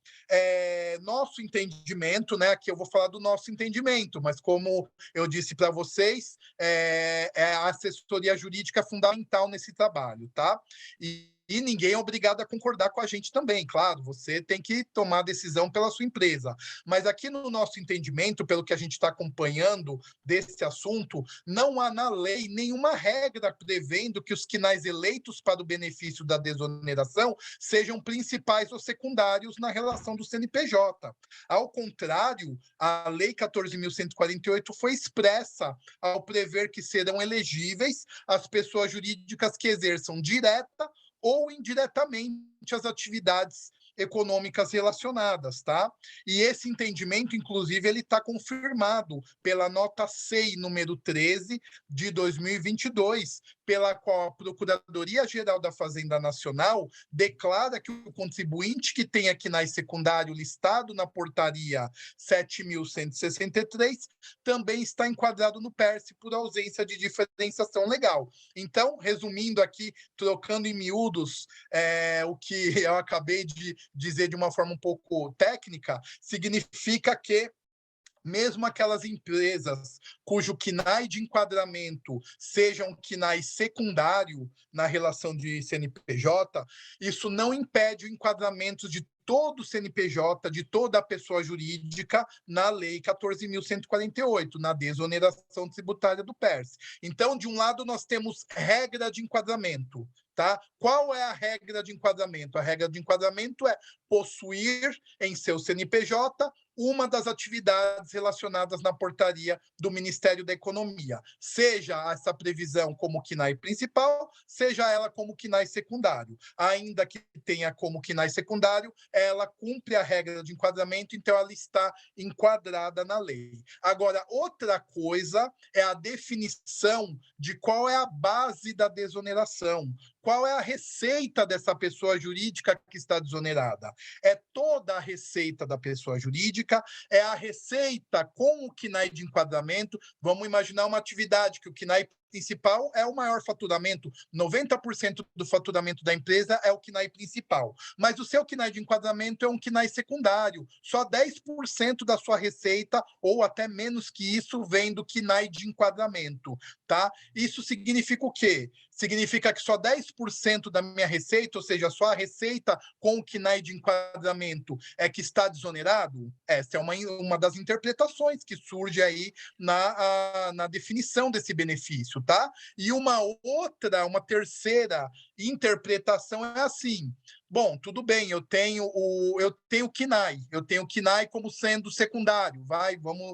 nosso entendimento, né? Aqui eu vou falar do nosso entendimento, mas como eu disse para vocês, a assessoria jurídica fundamental nesse trabalho, tá? E ninguém é obrigado a concordar com a gente também, claro, você tem que tomar a decisão pela sua empresa. Mas aqui no nosso entendimento, pelo que a gente está acompanhando desse assunto, não há na lei nenhuma regra prevendo que os quinais eleitos para o benefício da desoneração sejam principais ou secundários na relação do CNPJ. Ao contrário, a Lei 14.148 foi expressa ao prever que serão elegíveis as pessoas jurídicas que exerçam direta ou indiretamente as atividades econômicas relacionadas, tá? E esse entendimento, inclusive, ele está confirmado pela nota SEI número 13 de 2022, pela qual a Procuradoria-Geral da Fazenda Nacional declara que o contribuinte que tem KNAI secundário listado na portaria 7.163 também está enquadrado no PERSE por ausência de diferenciação legal. Então, resumindo aqui, trocando em miúdos o que eu acabei de dizer de uma forma um pouco técnica, significa que mesmo aquelas empresas cujo KNAI de enquadramento seja um KNAI secundário na relação de CNPJ, isso não impede o enquadramento de todo o CNPJ, de toda a pessoa jurídica, na Lei 14.148, na desoneração tributária do PERSE. Então, de um lado, nós temos regra de enquadramento, tá? Qual é a regra de enquadramento? A regra de enquadramento é possuir em seu CNPJ uma das atividades relacionadas na portaria do Ministério da Economia, seja essa previsão como KNAI principal, seja ela como KNAI secundário. Ainda que tenha como KNAI secundário, ela cumpre a regra de enquadramento, então ela está enquadrada na lei. Agora, outra coisa é a definição de qual é a base da desoneração. Qual é a receita dessa pessoa jurídica que está desonerada? É toda a receita da pessoa jurídica, é a receita com o KNAI de enquadramento. Vamos imaginar uma atividade que o KNAI principal é o maior faturamento, 90% do faturamento da empresa é o KNAI principal. Mas o seu KNAI de enquadramento é um KNAI secundário, só 10% da sua receita, ou até menos que isso, vem do KNAI de enquadramento, tá? Isso significa o quê? Significa que só 10% da minha receita, ou seja, só a receita com o KNAI de enquadramento é que está desonerado? Essa é uma das interpretações que surge aí na definição desse benefício, tá? E uma terceira interpretação é assim: bom, tudo bem, eu tenho KNAI como sendo secundário,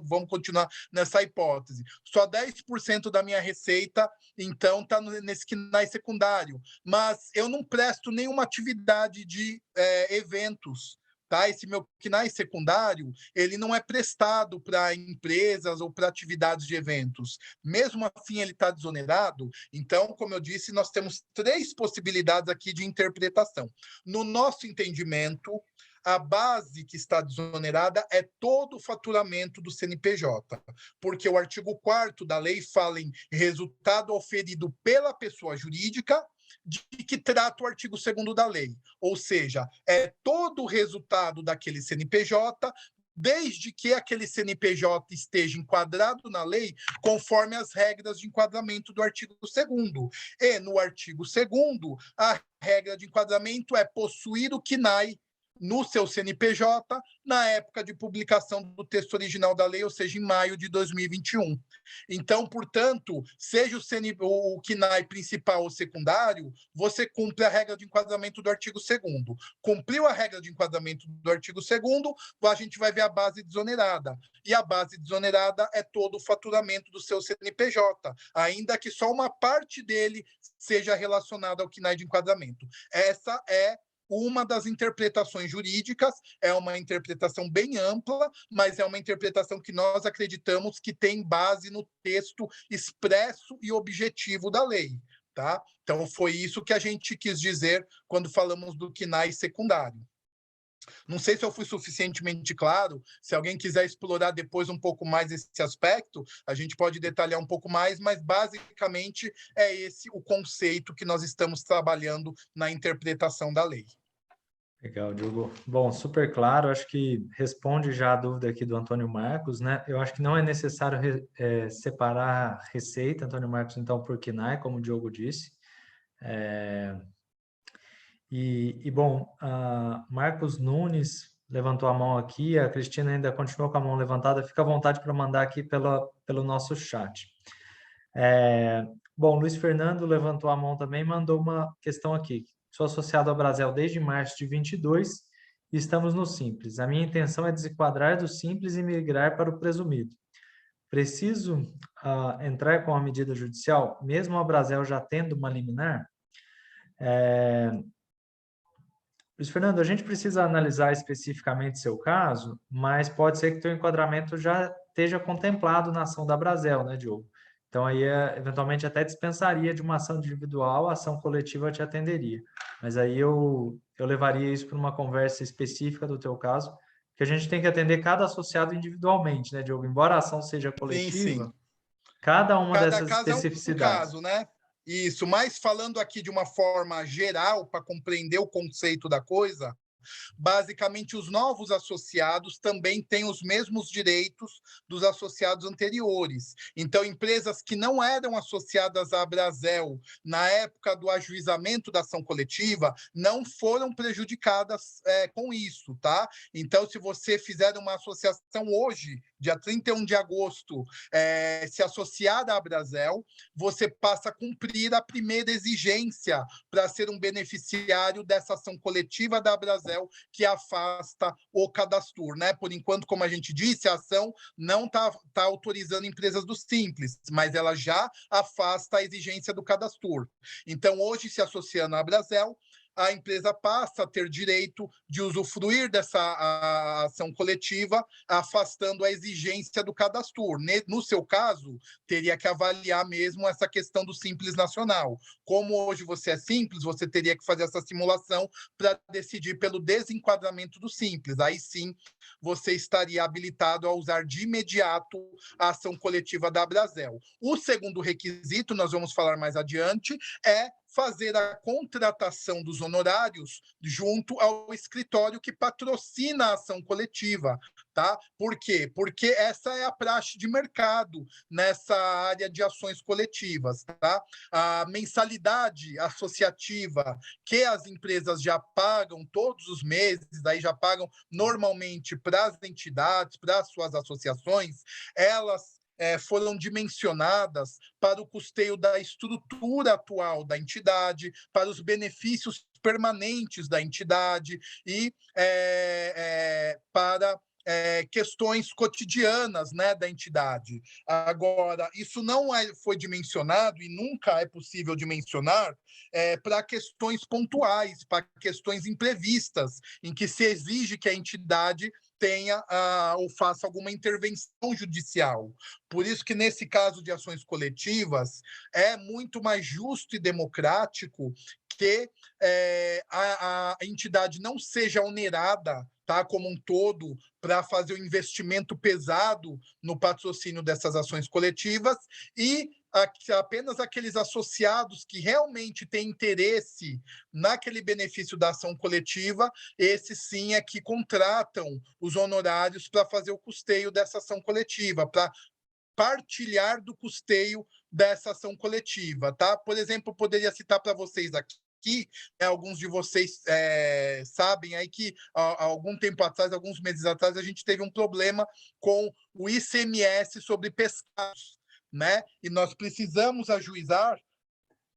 vamos continuar nessa hipótese. Só 10% da minha receita, então, está nesse KNAI secundário, mas eu não presto nenhuma atividade de eventos. Tá? Esse meu KNAI secundário, ele não é prestado para empresas ou para atividades de eventos. Mesmo assim, ele está desonerado. Então, como eu disse, nós temos 3 possibilidades aqui de interpretação. No nosso entendimento, a base que está desonerada é todo o faturamento do CNPJ, porque o artigo 4º da lei fala em resultado oferido pela pessoa jurídica, de que trata o artigo 2º da lei. Ou seja, é todo o resultado daquele CNPJ, desde que aquele CNPJ esteja enquadrado na lei, conforme as regras de enquadramento do artigo 2º. E no artigo 2º, a regra de enquadramento é possuir o KNAI no seu CNPJ na época de publicação do texto original da lei, ou seja, em maio de 2021. Então, portanto, seja o KNAI principal ou secundário, você cumpre a regra de enquadramento do artigo 2º. Cumpriu a regra de enquadramento do artigo 2º, a gente vai ver a base desonerada. E a base desonerada é todo o faturamento do seu CNPJ, ainda que só uma parte dele seja relacionada ao KNAI de enquadramento. Essa é uma das interpretações jurídicas, é uma interpretação bem ampla, mas é uma interpretação que nós acreditamos que tem base no texto expresso e objetivo da lei, tá? Então, foi isso que a gente quis dizer quando falamos do KNAI secundário. Não sei se eu fui suficientemente claro. Se alguém quiser explorar depois um pouco mais esse aspecto, a gente pode detalhar um pouco mais, mas basicamente é esse o conceito que nós estamos trabalhando na interpretação da lei. Legal, Diogo. Bom, super claro. Acho que responde já a dúvida aqui do Antônio Marcos, né? Eu acho que não é necessário separar receita, Antônio Marcos, então, por KNAI, como o Diogo disse. Bom, a Marcos Nunes levantou a mão aqui, a Cristina ainda continuou com a mão levantada. Fica à vontade para mandar aqui pelo nosso chat. Bom, Luiz Fernando levantou a mão também, mandou uma questão aqui. Sou associado ao Brasel desde março de 22 e estamos no Simples. A minha intenção é desenquadrar do Simples e migrar para o presumido. Preciso entrar com a medida judicial, mesmo a Brasel já tendo uma liminar? Luiz Fernando, a gente precisa analisar especificamente seu caso, mas pode ser que teu enquadramento já esteja contemplado na ação da Brasel, né, Diogo? Então, aí, eventualmente, até dispensaria de uma ação individual, a ação coletiva te atenderia. Mas aí eu levaria isso para uma conversa específica do teu caso, que a gente tem que atender cada associado individualmente, né, Diogo? Embora a ação seja Sim, coletiva, sim. cada uma Cada dessas caso é um especificidades. caso, né? Isso, mas falando aqui de uma forma geral, para compreender o conceito da coisa, basicamente os novos associados também têm os mesmos direitos dos associados anteriores. Então, empresas que não eram associadas à Brasel na época do ajuizamento da ação coletiva não foram prejudicadas com isso, tá? Então, se você fizer uma associação hoje, dia 31 de agosto, se associar à Brasel, você passa a cumprir a primeira exigência para ser um beneficiário dessa ação coletiva da Brasel, que afasta o Cadastur, né? Por enquanto, como a gente disse, a ação não está autorizando empresas do Simples, mas ela já afasta a exigência do Cadastur. Então, hoje, se associando à Brasel, a empresa passa a ter direito de usufruir dessa ação coletiva, afastando a exigência do Cadastur. No seu caso, teria que avaliar mesmo essa questão do Simples Nacional. Como hoje você é Simples, você teria que fazer essa simulação para decidir pelo desenquadramento do Simples. Aí sim, você estaria habilitado a usar de imediato a ação coletiva da Brasel. O segundo requisito, nós vamos falar mais adiante, é fazer a contratação dos honorários junto ao escritório que patrocina a ação coletiva, tá? Por quê? Porque essa é a praxe de mercado nessa área de ações coletivas, tá? A mensalidade associativa que as empresas já pagam todos os meses, aí já pagam normalmente para as entidades, para as suas associações, elas foram dimensionadas para o custeio da estrutura atual da entidade, para os benefícios permanentes da entidade e para questões cotidianas, né, da entidade. Agora, isso não foi dimensionado e nunca é possível dimensionar para questões pontuais, para questões imprevistas, em que se exige que a entidade tenha ou faça alguma intervenção judicial. Por isso que, nesse caso de ações coletivas, é muito mais justo e democrático que a entidade não seja onerada, tá, como um todo, para fazer o um investimento pesado no patrocínio dessas ações coletivas e apenas aqueles associados que realmente têm interesse naquele benefício da ação coletiva, esses sim é que contratam os honorários para fazer o custeio dessa ação coletiva, para partilhar do custeio dessa ação coletiva, tá? Por exemplo, poderia citar para vocês aqui, alguns de vocês sabem aí que há algum tempo atrás, alguns meses atrás, a gente teve um problema com o ICMS sobre pescados, né? E nós precisamos ajuizar.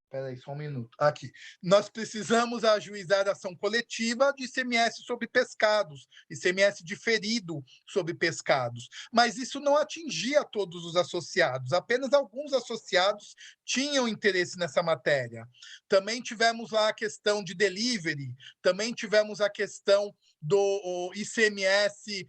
Espera aí, só um minuto. Aqui. Nós precisamos ajuizar a ação coletiva de ICMS sobre pescados, ICMS diferido sobre pescados. Mas isso não atingia todos os associados, apenas alguns associados tinham interesse nessa matéria. Também tivemos lá a questão de delivery, também tivemos a questão do ICMS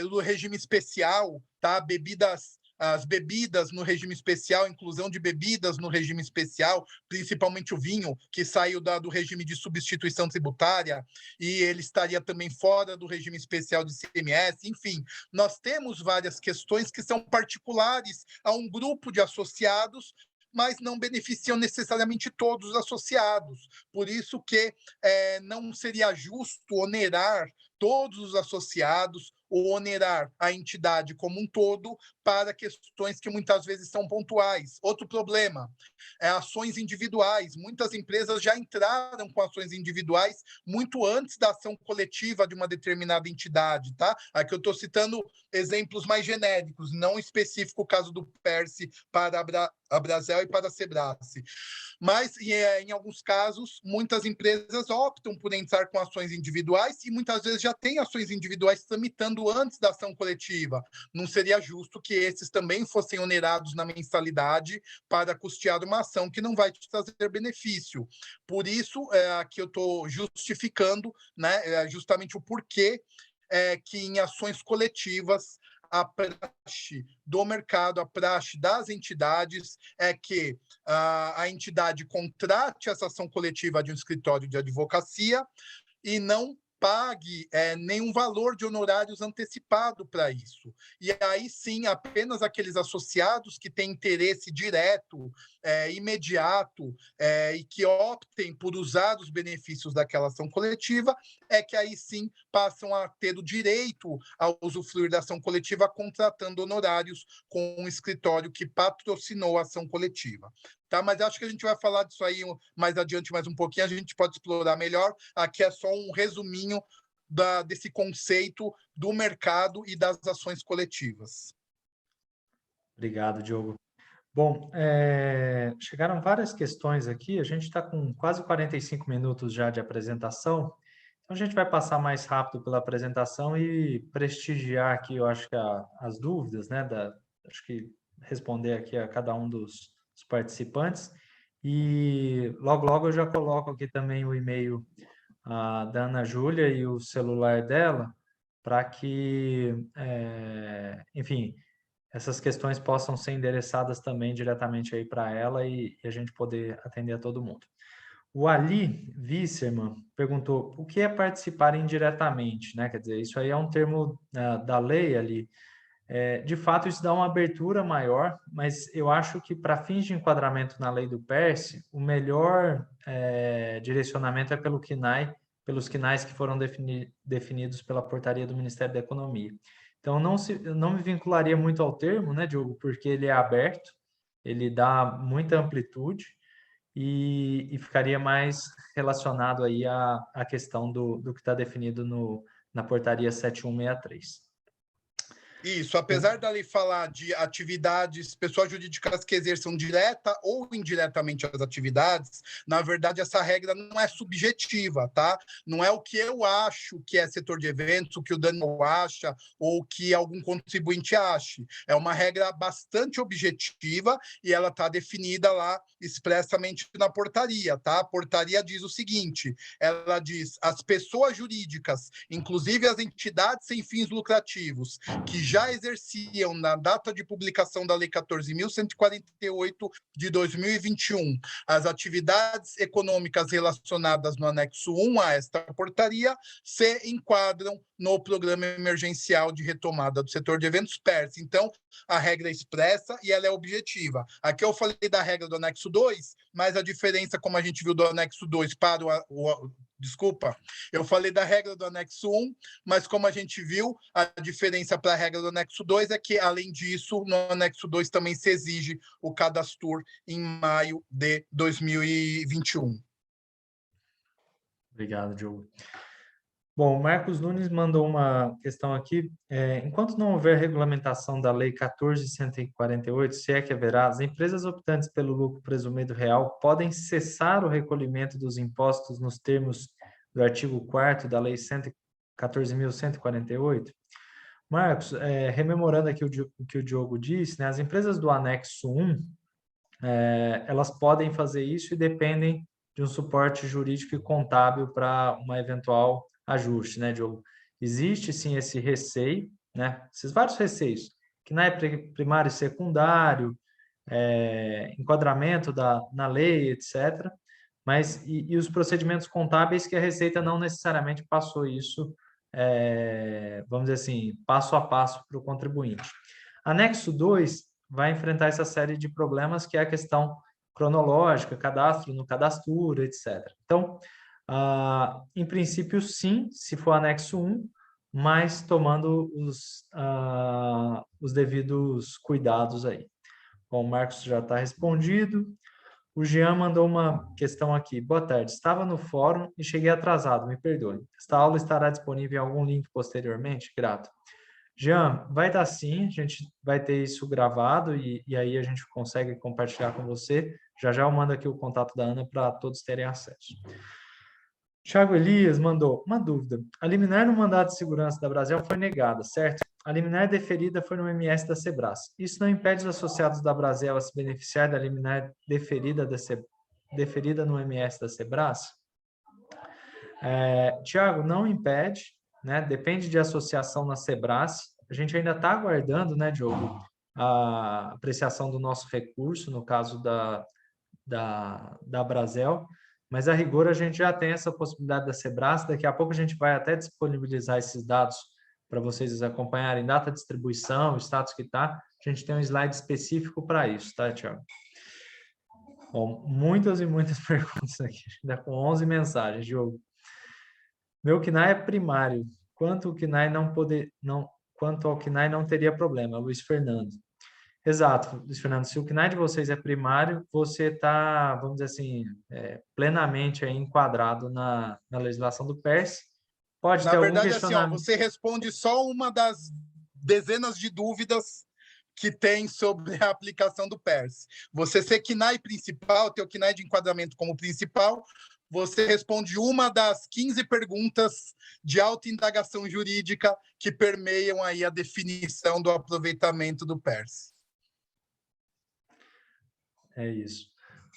do regime especial, tá? Bebidas as bebidas no regime especial, inclusão de bebidas no regime especial, principalmente o vinho, que saiu do regime de substituição tributária, e ele estaria também fora do regime especial de ICMS. Enfim, nós temos várias questões que são particulares a um grupo de associados, mas não beneficiam necessariamente todos os associados. Por isso que não seria justo onerar todos os associados ou onerar a entidade como um todo para questões que muitas vezes são pontuais. Outro problema é ações individuais. Muitas empresas já entraram com ações individuais muito antes da ação coletiva de uma determinada entidade, tá? Aqui eu estou citando exemplos mais genéricos, não específico o caso do Perse para a Brasel e para a Sebrae. Mas, em alguns casos, muitas empresas optam por entrar com ações individuais e muitas vezes já têm ações individuais tramitando antes da ação coletiva. Não seria justo que esses também fossem onerados na mensalidade para custear uma ação que não vai te trazer benefício. Por isso, aqui eu estou justificando, né, justamente o porquê que em ações coletivas a praxe do mercado, a praxe das entidades é que a entidade contrate essa ação coletiva de um escritório de advocacia e não pague nenhum valor de honorários antecipado para isso. E aí sim, apenas aqueles associados que têm interesse direto, imediato, e que optem por usar os benefícios daquela ação coletiva, é que aí sim passam a ter o direito a usufruir da ação coletiva contratando honorários com um escritório que patrocinou a ação coletiva. Tá? Mas acho que a gente vai falar disso aí mais adiante, mais um pouquinho, a gente pode explorar melhor. Aqui é só um resuminho desse conceito do mercado e das ações coletivas. Obrigado, Diogo. Bom, chegaram várias questões aqui, a gente está com quase 45 minutos já de apresentação, então a gente vai passar mais rápido pela apresentação e prestigiar aqui, eu acho que as dúvidas, né, acho que responder aqui a cada um dos participantes, e logo, logo eu já coloco aqui também o e-mail da Ana Júlia e o celular dela, para que, enfim, essas questões possam ser endereçadas também diretamente aí para ela e a gente poder atender a todo mundo. O Ali Visserman perguntou o que é participar indiretamente, né? Quer dizer, isso aí é um termo da lei ali. De fato, isso dá uma abertura maior, mas eu acho que para fins de enquadramento na lei do PERSE, o melhor direcionamento é pelos quinais que foram definidos pela portaria do Ministério da Economia. Então, não me vincularia muito ao termo, né, Diogo, porque ele é aberto, ele dá muita amplitude e ficaria mais relacionado aí à questão do que está definido na portaria 7163. Isso, apesar da lei falar de atividades, pessoas jurídicas que exerçam direta ou indiretamente as atividades, na verdade essa regra não é subjetiva, tá? Não é o que eu acho que é setor de eventos, o que o Daniel acha ou o que algum contribuinte ache. É uma regra bastante objetiva e ela está definida lá expressamente na portaria, tá? A portaria diz o seguinte, ela diz, as pessoas jurídicas, inclusive as entidades sem fins lucrativos, que já exerciam na data de publicação da Lei 14.148 de 2021 as atividades econômicas relacionadas no anexo 1 a esta portaria se enquadram no Programa Emergencial de Retomada do Setor de Eventos PERS. Então, a regra é expressa e ela é objetiva. Aqui eu falei da regra do anexo 2, mas a diferença, como a gente viu do anexo 2 para Desculpa, eu falei da regra do anexo 1, mas como a gente viu, a diferença para a regra do anexo 2 é que, além disso, no anexo 2 também se exige o cadastro em maio de 2021. Obrigado, Diogo. Bom, o Marcos Nunes mandou uma questão aqui. Enquanto não houver regulamentação da Lei 14.148, se é que haverá, as empresas optantes pelo lucro presumido real podem cessar o recolhimento dos impostos nos termos do artigo 4º da Lei 14.148? Marcos, rememorando aqui o que o Diogo disse, né, as empresas do anexo 1, elas podem fazer isso e dependem de um suporte jurídico e contábil para uma eventual ajuste, né, Diogo? Existe sim esse receio, né? Esses vários receios, CNAE primário e secundário, enquadramento na lei, etc. Mas, e os procedimentos contábeis que a Receita não necessariamente passou isso, vamos dizer assim, passo a passo para o contribuinte. Anexo 2 vai enfrentar essa série de problemas que é a questão cronológica, cadastro no cadastro, etc. Então, em princípio, sim, se for anexo 1, mas tomando os devidos cuidados aí. Bom, o Marcos já está respondido. O Jean mandou uma questão aqui. Boa tarde. Estava no fórum e cheguei atrasado, me perdoe. Esta aula estará disponível em algum link posteriormente? Grato. Jean, vai dar sim, a gente vai ter isso gravado e aí a gente consegue compartilhar com você. Já já eu mando aqui o contato da Ana para todos terem acesso. Thiago Elias mandou uma dúvida. A liminar no mandato de segurança da Brasel foi negada, certo? A liminar deferida foi no MS da Sebras. Isso não impede os associados da Brasel a se beneficiar da liminar deferida no MS da Sebras? Tiago, não impede, né? Depende de associação na Sebras. A gente ainda está aguardando, né, Diogo, a apreciação do nosso recurso, no caso da Brasel, mas a rigor a gente já tem essa possibilidade da Sebras. Daqui a pouco a gente vai até disponibilizar esses dados para vocês acompanharem data de distribuição, o status que está. A gente tem um slide específico para isso, tá, Tiago? Bom, muitas e muitas perguntas aqui, ainda com 11 mensagens, Diogo. Meu KNAI é primário. Quanto ao KNAI não teria problema, Luiz Fernando. Exato, Luiz Fernando. Se o KNAI de vocês é primário, você está, vamos dizer assim, plenamente aí enquadrado na legislação do PERS. Pode ter Na algum verdade, assim, ó, questionamento. você responde só uma das dezenas de dúvidas que tem sobre a aplicação do PERS. Você ser KNAI principal, ter o KNAI de enquadramento como principal, você responde uma das 15 perguntas de autoindagação jurídica que permeiam aí a definição do aproveitamento do PERS. É isso.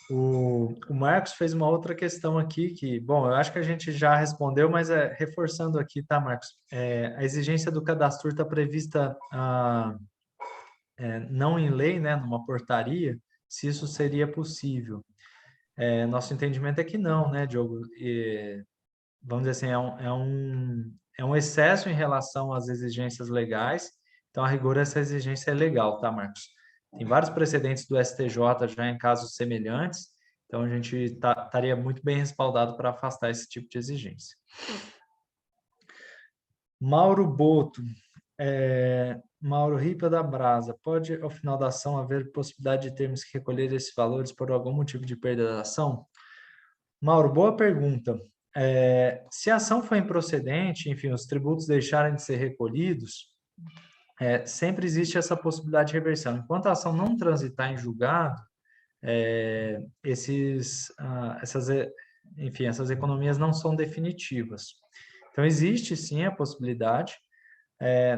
O Marcos fez uma outra questão aqui que, bom, eu acho que a gente já respondeu, mas reforçando aqui, tá, Marcos? A exigência do cadastro está prevista não em lei, né, numa portaria, se isso seria possível. Nosso entendimento é que não, né, Diogo? Vamos dizer assim, é um excesso em relação às exigências legais, então, a rigor, essa exigência é legal, tá, Marcos? Tem vários precedentes do STJ já em casos semelhantes, então a gente estaria muito bem respaldado para afastar esse tipo de exigência. Mauro Boto, Mauro Ripa da Brasa, pode, ao final da ação, haver possibilidade de termos que recolher esses valores por algum motivo de perda da ação? Mauro, boa pergunta. Se a ação for improcedente, enfim, os tributos deixarem de ser recolhidos, sempre existe essa possibilidade de reversão. Enquanto a ação não transitar em julgado, essas economias não são definitivas. Então, existe sim a possibilidade.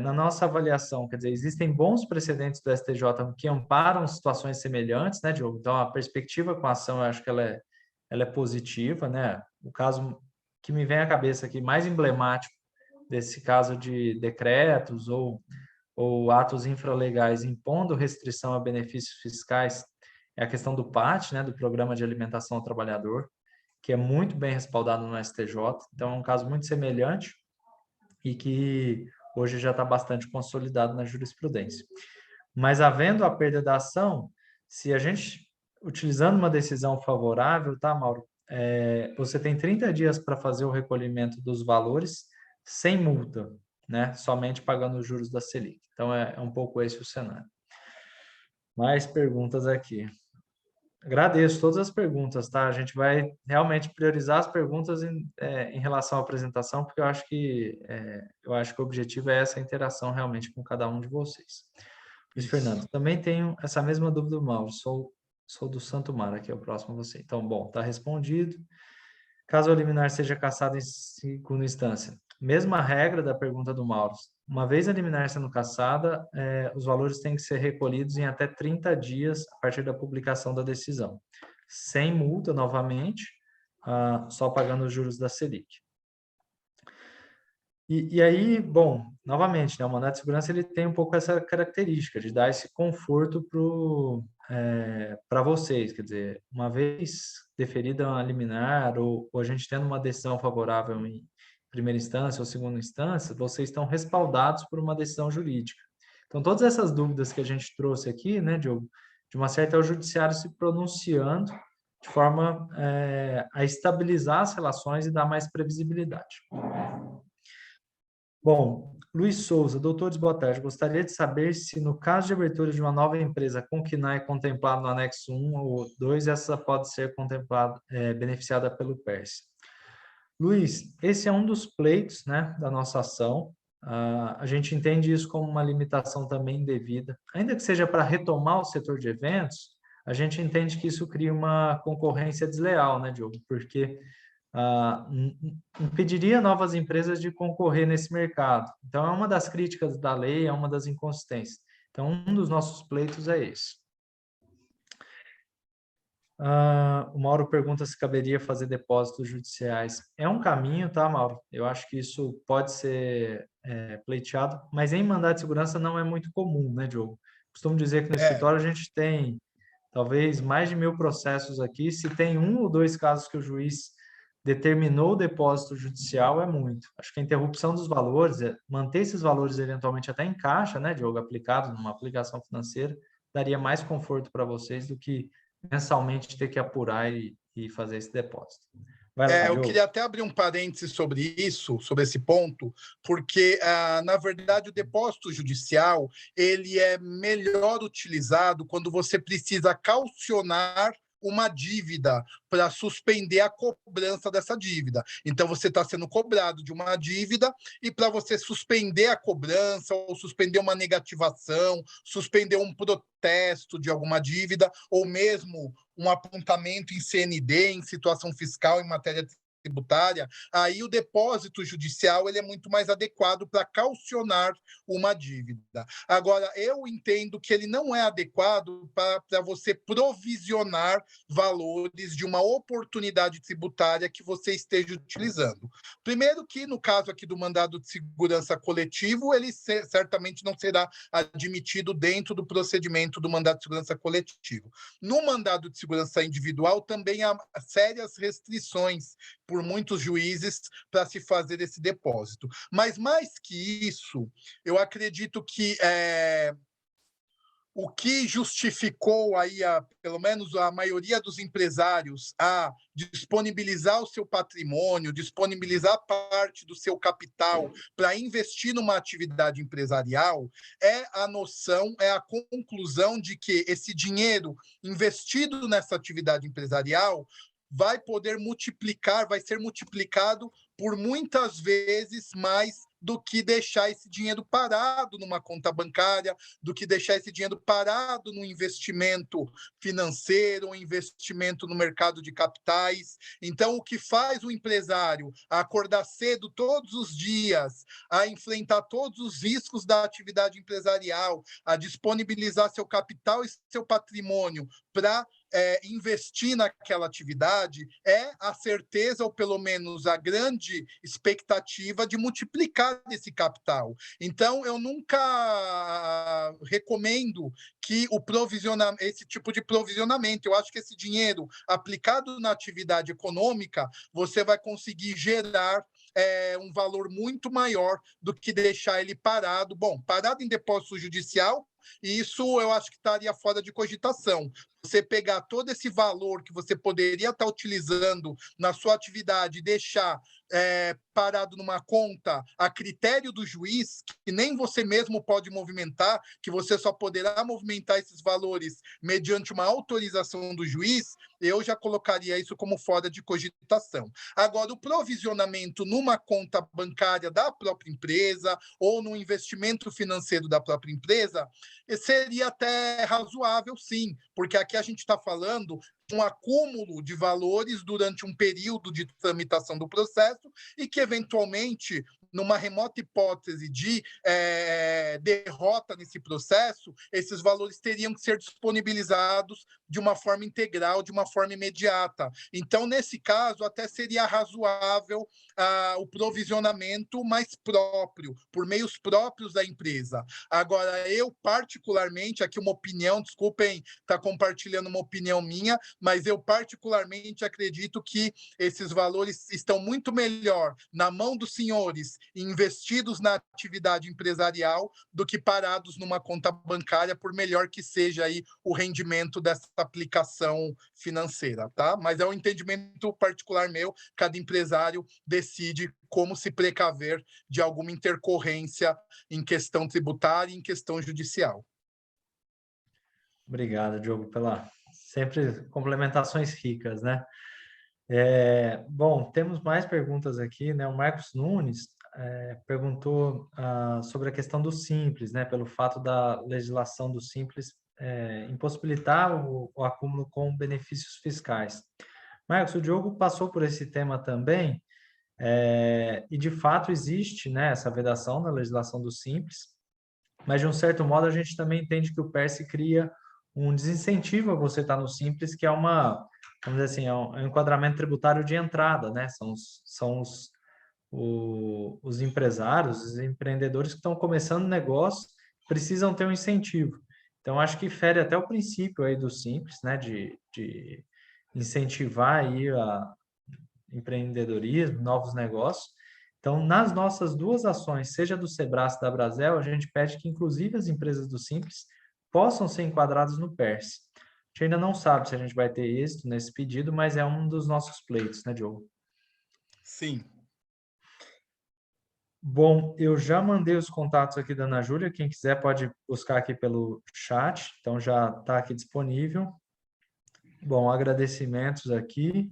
Na nossa avaliação, quer dizer, existem bons precedentes do STJ que amparam situações semelhantes, né, Diogo? Então, a perspectiva com a ação, eu acho que ela é positiva, né? O caso que me vem à cabeça aqui, mais emblemático desse caso de decretos ou atos infralegais impondo restrição a benefícios fiscais é a questão do PAT, né, do Programa de Alimentação ao Trabalhador, que é muito bem respaldado no STJ. Então, é um caso muito semelhante e que hoje já está bastante consolidado na jurisprudência. Mas, havendo a perda da ação, se a gente, utilizando uma decisão favorável, tá, Mauro? Você tem 30 dias para fazer o recolhimento dos valores sem multa, né? Somente pagando os juros da Selic. Então, é um pouco esse o cenário. Mais perguntas aqui. Agradeço todas as perguntas, tá? A gente vai realmente priorizar as perguntas em relação à apresentação, porque eu acho que o objetivo é essa interação realmente com cada um de vocês. Luiz Fernando, também tenho essa mesma dúvida do Mauro, sou do Santo Mar, aqui é o próximo a você. Então, bom, está respondido. Caso a liminar seja cassada em segunda instância, mesma regra da pergunta do Mauro. Uma vez a liminar sendo cassada, os valores têm que ser recolhidos em até 30 dias a partir da publicação da decisão. Sem multa, novamente, só pagando os juros da Selic. E aí, bom, novamente, né, o mandado de segurança ele tem um pouco essa característica de dar esse conforto para vocês, quer dizer, uma vez deferida a liminar ou a gente tendo uma decisão favorável em primeira instância ou segunda instância, vocês estão respaldados por uma decisão jurídica. Então, todas essas dúvidas que a gente trouxe aqui, né, Diogo, de uma certa é o judiciário se pronunciando de forma a estabilizar as relações e dar mais previsibilidade. Bom, Luiz Souza, doutores, boa tarde. Gostaria de saber se, no caso de abertura de uma nova empresa com KNAI contemplado no anexo 1 ou 2, essa pode ser contemplada, beneficiada pelo PERS. Luiz, esse é um dos pleitos, né, da nossa ação. A gente entende isso como uma limitação também indevida. Ainda que seja para retomar o setor de eventos, a gente entende que isso cria uma concorrência desleal, né, Diogo? Porque impediria novas empresas de concorrer nesse mercado. Então, é uma das críticas da lei, é uma das inconsistências. Então, um dos nossos pleitos é esse. O Mauro pergunta se caberia fazer depósitos judiciais. É um caminho, tá, Mauro? Eu acho que isso pode ser pleiteado, mas em mandado de segurança não é muito comum, né, Diogo? Costumo dizer que no É, escritório a gente tem talvez mais de 1.000 processos aqui. Se tem um ou dois casos que o juiz determinou o depósito judicial, é muito. Acho que a interrupção dos valores, manter esses valores eventualmente até em caixa, né, Diogo, aplicado numa aplicação financeira, daria mais conforto para vocês do que mensalmente ter que apurar e fazer esse depósito. Vai lá, eu Diogo. queria até abrir um parêntese sobre isso, sobre esse ponto, porque, na verdade, o depósito judicial ele é melhor utilizado quando você precisa caucionar uma dívida para suspender a cobrança dessa dívida. Então, você está sendo cobrado de uma dívida e para você suspender a cobrança ou suspender uma negativação, suspender um protesto de alguma dívida ou mesmo um apontamento em CND, em situação fiscal, em matéria tributária, aí o depósito judicial ele é muito mais adequado para caucionar uma dívida. Agora, eu entendo que ele não é adequado para você provisionar valores de uma oportunidade tributária que você esteja utilizando. Primeiro que, no caso aqui do mandado de segurança coletivo, ele certamente não será admitido dentro do procedimento do mandado de segurança coletivo. No mandado de segurança individual, também há sérias restrições por muitos juízes para se fazer esse depósito. Mas, mais que isso, eu acredito que o que justificou aí, pelo menos a maioria dos empresários, a disponibilizar o seu patrimônio, disponibilizar parte do seu capital para investir numa atividade empresarial, é a noção, é a conclusão de que esse dinheiro investido nessa atividade empresarial vai poder multiplicar, vai ser multiplicado por muitas vezes mais do que deixar esse dinheiro parado numa conta bancária, do que deixar esse dinheiro parado no investimento financeiro, um investimento no mercado de capitais. Então, o que faz o empresário acordar cedo todos os dias, a enfrentar todos os riscos da atividade empresarial, a disponibilizar seu capital e seu patrimônio para investir naquela atividade é a certeza, ou pelo menos a grande expectativa de multiplicar esse capital. Então, eu nunca recomendo que esse tipo de provisionamento. Eu acho que esse dinheiro aplicado na atividade econômica, você vai conseguir gerar um valor muito maior do que deixar ele parado. Bom, parado em depósito judicial, e isso eu acho que estaria fora de cogitação. Você pegar todo esse valor que você poderia estar utilizando na sua atividade e deixar parado numa conta a critério do juiz, que nem você mesmo pode movimentar, que você só poderá movimentar esses valores mediante uma autorização do juiz, eu já colocaria isso como fora de cogitação. Agora, o provisionamento numa conta bancária da própria empresa ou no investimento financeiro da própria empresa seria até razoável, sim, porque aqui a gente está falando um acúmulo de valores durante um período de tramitação do processo e que, eventualmente, numa remota hipótese de derrota nesse processo, esses valores teriam que ser disponibilizados de uma forma integral, de uma forma imediata. Então, nesse caso, até seria razoável o provisionamento mais próprio, por meios próprios da empresa. Agora, eu particularmente, aqui uma opinião, desculpem estar compartilhando uma opinião minha, mas eu particularmente acredito que esses valores estão muito melhor na mão dos senhores investidos na atividade empresarial do que parados numa conta bancária, por melhor que seja aí o rendimento dessa aplicação financeira, tá? Mas é um entendimento particular meu, cada empresário decide como se precaver de alguma intercorrência em questão tributária e em questão judicial. Obrigado, Diogo, pela sempre complementações ricas, né? Bom, temos mais perguntas aqui, né? O Marcos Nunes perguntou sobre a questão do Simples, né? Pelo fato da legislação do Simples impossibilitar o acúmulo com benefícios fiscais. Marcos, o Diogo passou por esse tema também, e de fato existe, né, essa vedação na legislação do Simples, mas de um certo modo a gente também entende que o PERSE cria um desincentivo a você estar no Simples, que é vamos dizer assim, é um enquadramento tributário de entrada, né? São os empresários, os empreendedores que estão começando negócio, precisam ter um incentivo. Então, acho que fere até o princípio aí do Simples, né? De incentivar aí a empreendedorismo, novos negócios. Então, nas nossas duas ações, seja do Sebrae e da Brasel, a gente pede que, inclusive, as empresas do Simples possam ser enquadradas no PERSE. A gente ainda não sabe se a gente vai ter êxito nesse pedido, mas é um dos nossos pleitos, né, Diogo? Sim. Bom, eu já mandei os contatos aqui da Ana Júlia, quem quiser pode buscar aqui pelo chat, então já está aqui disponível. Bom, agradecimentos aqui.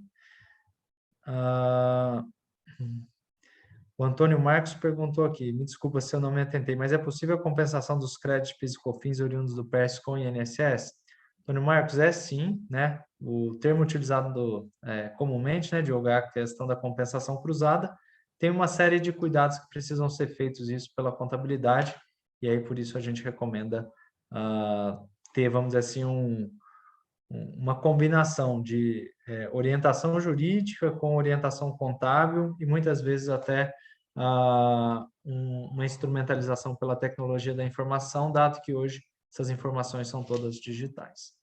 O Antônio Marcos perguntou aqui, me desculpa se eu não me atentei, mas é possível a compensação dos créditos PIS e COFINS oriundos do PERSE com o INSS? Antônio Marcos, é sim, né? O termo utilizado comumente, né, Diogo, é a questão da compensação cruzada. Tem uma série de cuidados que precisam ser feitos isso pela contabilidade, e aí por isso a gente recomenda ter, vamos dizer assim, uma combinação de orientação jurídica com orientação contábil e muitas vezes até uma instrumentalização pela tecnologia da informação, dado que hoje essas informações são todas digitais.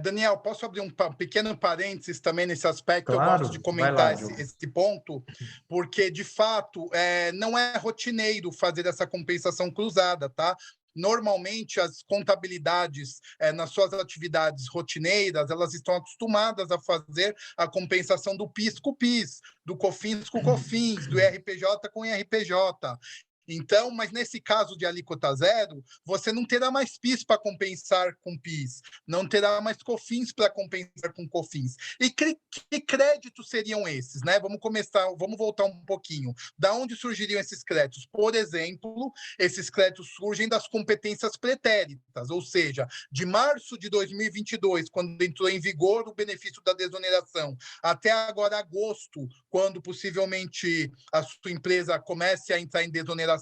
Daniel, posso abrir um pequeno parênteses também nesse aspecto? Claro, eu gosto de comentar lá, esse ponto, porque, de fato, não é rotineiro fazer essa compensação cruzada, tá? Normalmente, as contabilidades, nas suas atividades rotineiras, elas estão acostumadas a fazer a compensação do PIS com o PIS, do COFINS com o COFINS, do IRPJ com o IRPJ. Então, mas nesse caso de alíquota zero, você não terá mais PIS para compensar com PIS, não terá mais COFINS para compensar com COFINS. E que créditos seriam esses, né? Vamos voltar um pouquinho. Da onde surgiriam esses créditos? Por exemplo, esses créditos surgem das competências pretéritas, ou seja, de março de 2022, quando entrou em vigor o benefício da desoneração, até agora agosto, quando possivelmente a sua empresa comece a entrar em desoneração,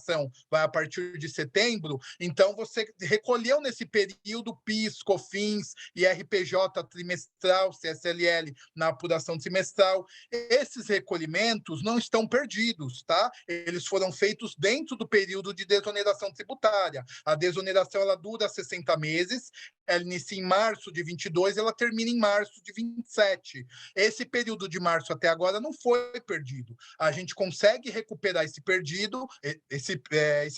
vai a partir de setembro, então você recolheu nesse período PIS, COFINS, IRPJ trimestral, CSLL na apuração trimestral. Esses recolhimentos não estão perdidos, tá? Eles foram feitos dentro do período de desoneração tributária. A desoneração ela dura 60 meses, ela inicia em março de 22 e ela termina em março de 27. Esse período de março até agora não foi perdido. A gente consegue recuperar esse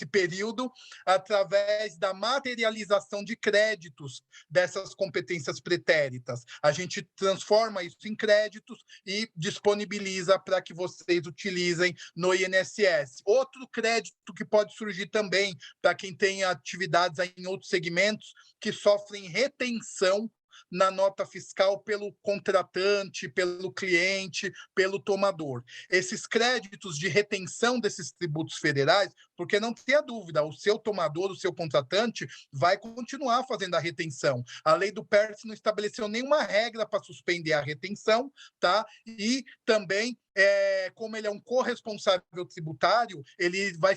período através da materialização de créditos dessas competências pretéritas. A gente transforma isso em créditos e disponibiliza para que vocês utilizem no INSS. Outro crédito que pode surgir também para quem tem atividades em outros segmentos que sofrem retenção na nota fiscal pelo contratante, pelo cliente, pelo tomador. Esses créditos de retenção desses tributos federais, porque não tenha dúvida, o seu tomador, o seu contratante, vai continuar fazendo a retenção. A lei do PERS não estabeleceu nenhuma regra para suspender a retenção, tá? E também como ele é um corresponsável tributário, ele vai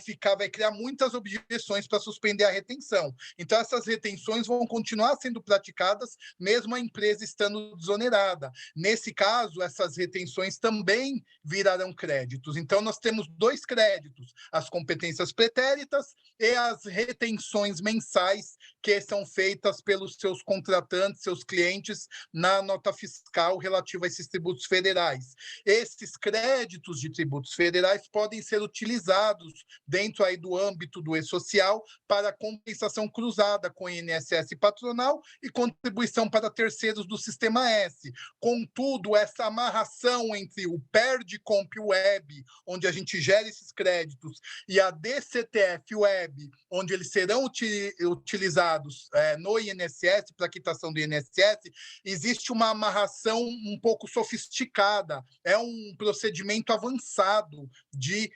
criar muitas objeções para suspender a retenção. Então, essas retenções vão continuar sendo praticadas, mesmo a empresa estando desonerada. Nesse caso, essas retenções também virarão créditos. Então, nós temos 2 créditos: as competências pretéritas e as retenções mensais que são feitas pelos seus contratantes, seus clientes, na nota fiscal relativa a esses tributos federais. Esses créditos de tributos federais podem ser utilizados dentro aí do âmbito do E-Social para compensação cruzada com o INSS patronal e contribuição para terceiros do Sistema S. Contudo, essa amarração entre o PERDComp Web, onde a gente gera esses créditos, e a DCTF Web, onde eles serão utilizados no INSS, para quitação do INSS, existe uma amarração um pouco sofisticada. É um procedimento avançado de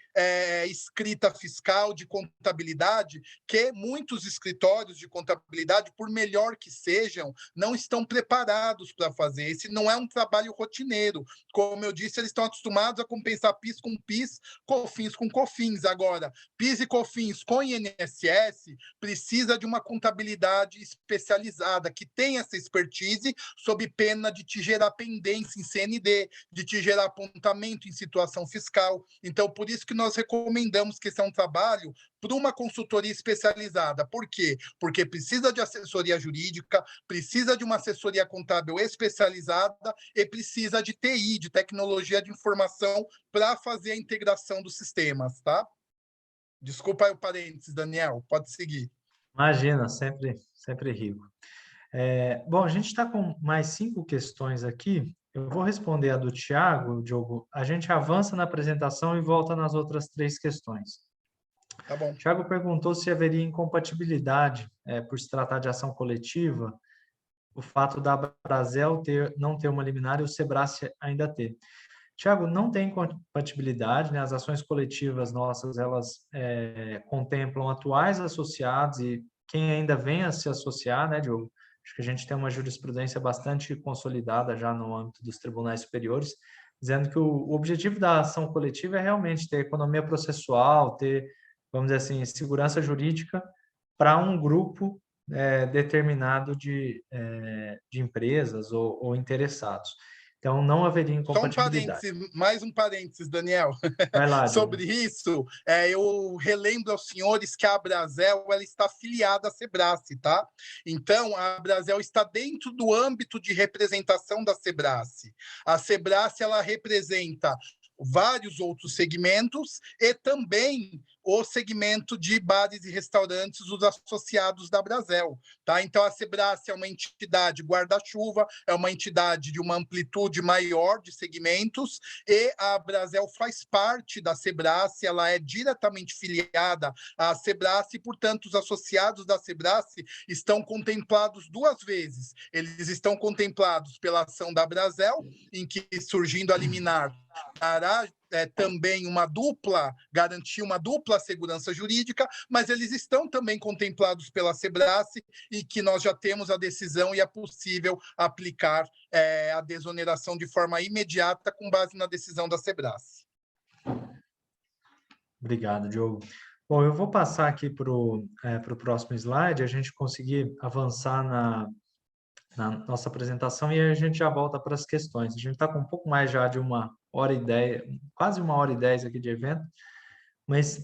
escrita fiscal, de contabilidade, que muitos escritórios de contabilidade, por melhor que sejam, não estão preparados para fazer. Esse não é um trabalho rotineiro. Como eu disse, eles estão acostumados a compensar PIS com PIS, COFINS com COFINS. Agora, PIS e COFINS com INSS precisa de uma contabilidade especializada, que tenha essa expertise, sob pena de te gerar pendência em CND, de te gerar apontamento em situação fiscal. Então, por isso que nós recomendamos que esse é um trabalho para uma consultoria especializada. Por quê? Porque precisa de assessoria jurídica, precisa de uma assessoria contábil especializada e precisa de TI, de tecnologia de informação, para fazer a integração dos sistemas, tá? Desculpa aí o parênteses, Daniel, pode seguir. Imagina, sempre rico. Bom, a gente está com mais 5 questões aqui. Eu vou responder a do Tiago, Diogo. A gente avança na apresentação e volta nas outras 3 questões. Tá bom. Tiago perguntou se haveria incompatibilidade, por se tratar de ação coletiva, o fato da Brasel não ter uma liminar e o Sebrae ainda ter. Tiago, não tem incompatibilidade, né? As ações coletivas nossas, elas contemplam atuais associados e quem ainda vem a se associar, né, Diogo? Acho que a gente tem uma jurisprudência bastante consolidada já no âmbito dos tribunais superiores, dizendo que o objetivo da ação coletiva é realmente ter economia processual, ter, vamos dizer assim, segurança jurídica para um grupo determinado de empresas ou interessados. Então, não haveria incompatibilidade. Mais um parênteses, Daniel. Vai lá, Sobre isso, eu relembro aos senhores que a Brasel ela está afiliada à Sebrae, tá? Então, a Brasel está dentro do âmbito de representação da Sebrae. A Sebrae ela representa vários outros segmentos e também o segmento de bares e restaurantes, os associados da Brasel, tá? Então, a Sebrae é uma entidade guarda-chuva, é uma entidade de uma amplitude maior de segmentos, e a Brasel faz parte da Sebrae, ela é diretamente filiada à Sebrae, e, portanto, os associados da Sebrae estão contemplados 2 vezes. Eles estão contemplados pela ação da Brasel, em que, surgindo a liminar, dará também garantir uma dupla segurança jurídica, mas eles estão também contemplados pela Sebrae e que nós já temos a decisão e é possível aplicar a desoneração de forma imediata com base na decisão da Sebrae. Obrigado, Diogo. Bom, eu vou passar aqui para o próximo slide, a gente conseguir avançar na nossa apresentação e a gente já volta para as questões. A gente está com um pouco mais já de 1h10, quase 1h10 aqui de evento, mas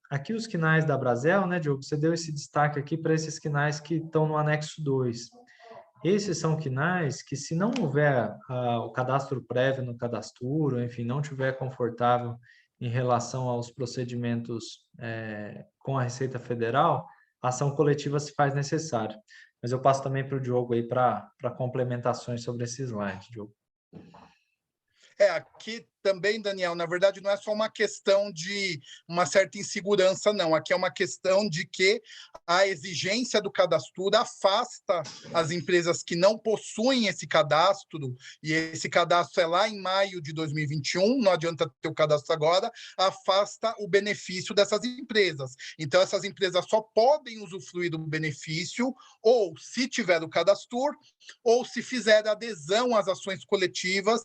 aqui os quinais da Brasel, né, Diogo, você deu esse destaque aqui para esses quinais que estão no anexo 2. Esses são quinais que, se não houver o cadastro prévio no cadastro, enfim, não tiver confortável em relação aos procedimentos com a Receita Federal, a ação coletiva se faz necessária. Mas eu passo também para o Diogo aí para complementações sobre esse slide, Diogo. Aqui também, Daniel, na verdade, não é só uma questão de uma certa insegurança, não. Aqui é uma questão de que a exigência do cadastro afasta as empresas que não possuem esse cadastro, e esse cadastro é lá em maio de 2021, não adianta ter o cadastro agora, afasta o benefício dessas empresas. Então, essas empresas só podem usufruir do benefício ou se tiver o cadastro, ou se fizer adesão às ações coletivas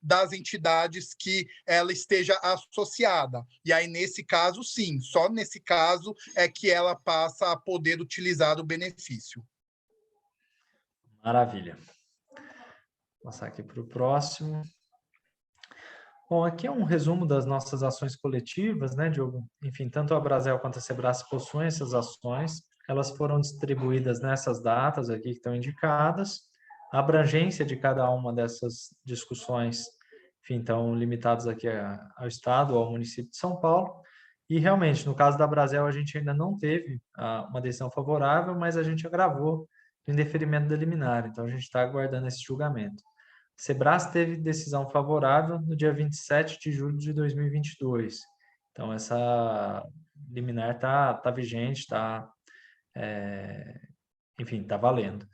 das entidades que ela esteja associada. E aí, nesse caso, sim, só nesse caso é que ela passa a poder utilizar o benefício. Maravilha. Vou passar aqui para o próximo. Bom, aqui é um resumo das nossas ações coletivas, né, Diogo? Enfim, tanto a Brasel quanto a Sebrae possuem essas ações. Elas foram distribuídas nessas datas aqui que estão indicadas. A abrangência de cada uma dessas discussões, enfim, estão limitadas aqui ao Estado, ao município de São Paulo. E, realmente, no caso da Brasel, a gente ainda não teve uma decisão favorável, mas a gente agravou o indeferimento da liminar. Então, a gente está aguardando esse julgamento. Sebrae teve decisão favorável no dia 27 de julho de 2022. Então, essa liminar está vigente, enfim, está valendo.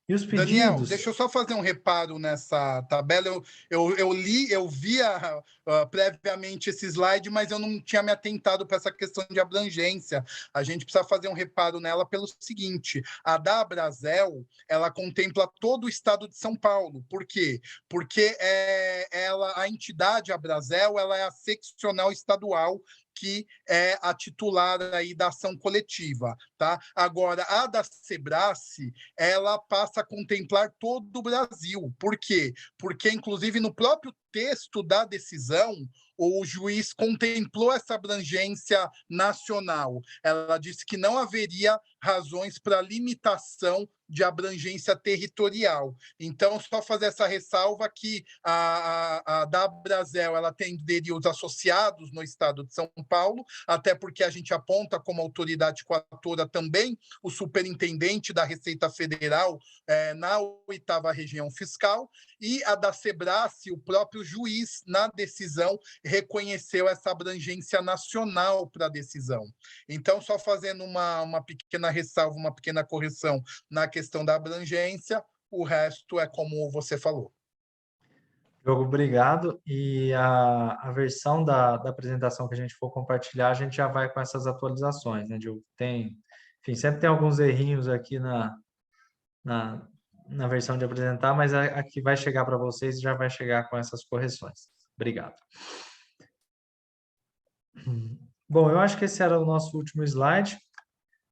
E os Daniel, pedidos... deixa eu só fazer um reparo nessa tabela. Eu via previamente esse slide, mas eu não tinha me atentado para essa questão de abrangência. A gente precisa fazer um reparo nela pelo seguinte: a da Abrazel, ela contempla todo o estado de São Paulo. Por quê? Porque a entidade Abrazel, ela é a seccional estadual que é a titular aí da ação coletiva, tá? Agora, a da Sebrae, ela passa a contemplar todo o Brasil. Por quê? Porque, inclusive, no próprio texto da decisão, o juiz contemplou essa abrangência nacional. Ela disse que não haveria razões para limitação de abrangência territorial. Então, só fazer essa ressalva que a da Brasel, ela atenderia os associados no estado de São Paulo, até porque a gente aponta como autoridade coatora também o superintendente da Receita Federal na 8ª região fiscal, e a da Sebrae, o próprio juiz, na decisão, reconheceu essa abrangência nacional para a decisão. Então, só fazendo uma pequena ressalva, uma pequena correção na questão da abrangência, o resto é como você falou. Diogo, obrigado. E a versão da apresentação que a gente for compartilhar, a gente já vai com essas atualizações, né, Diogo? Enfim, sempre tem alguns errinhos aqui na versão de apresentar, mas a que vai chegar para vocês já vai chegar com essas correções. Obrigado. Bom, eu acho que esse era o nosso último slide.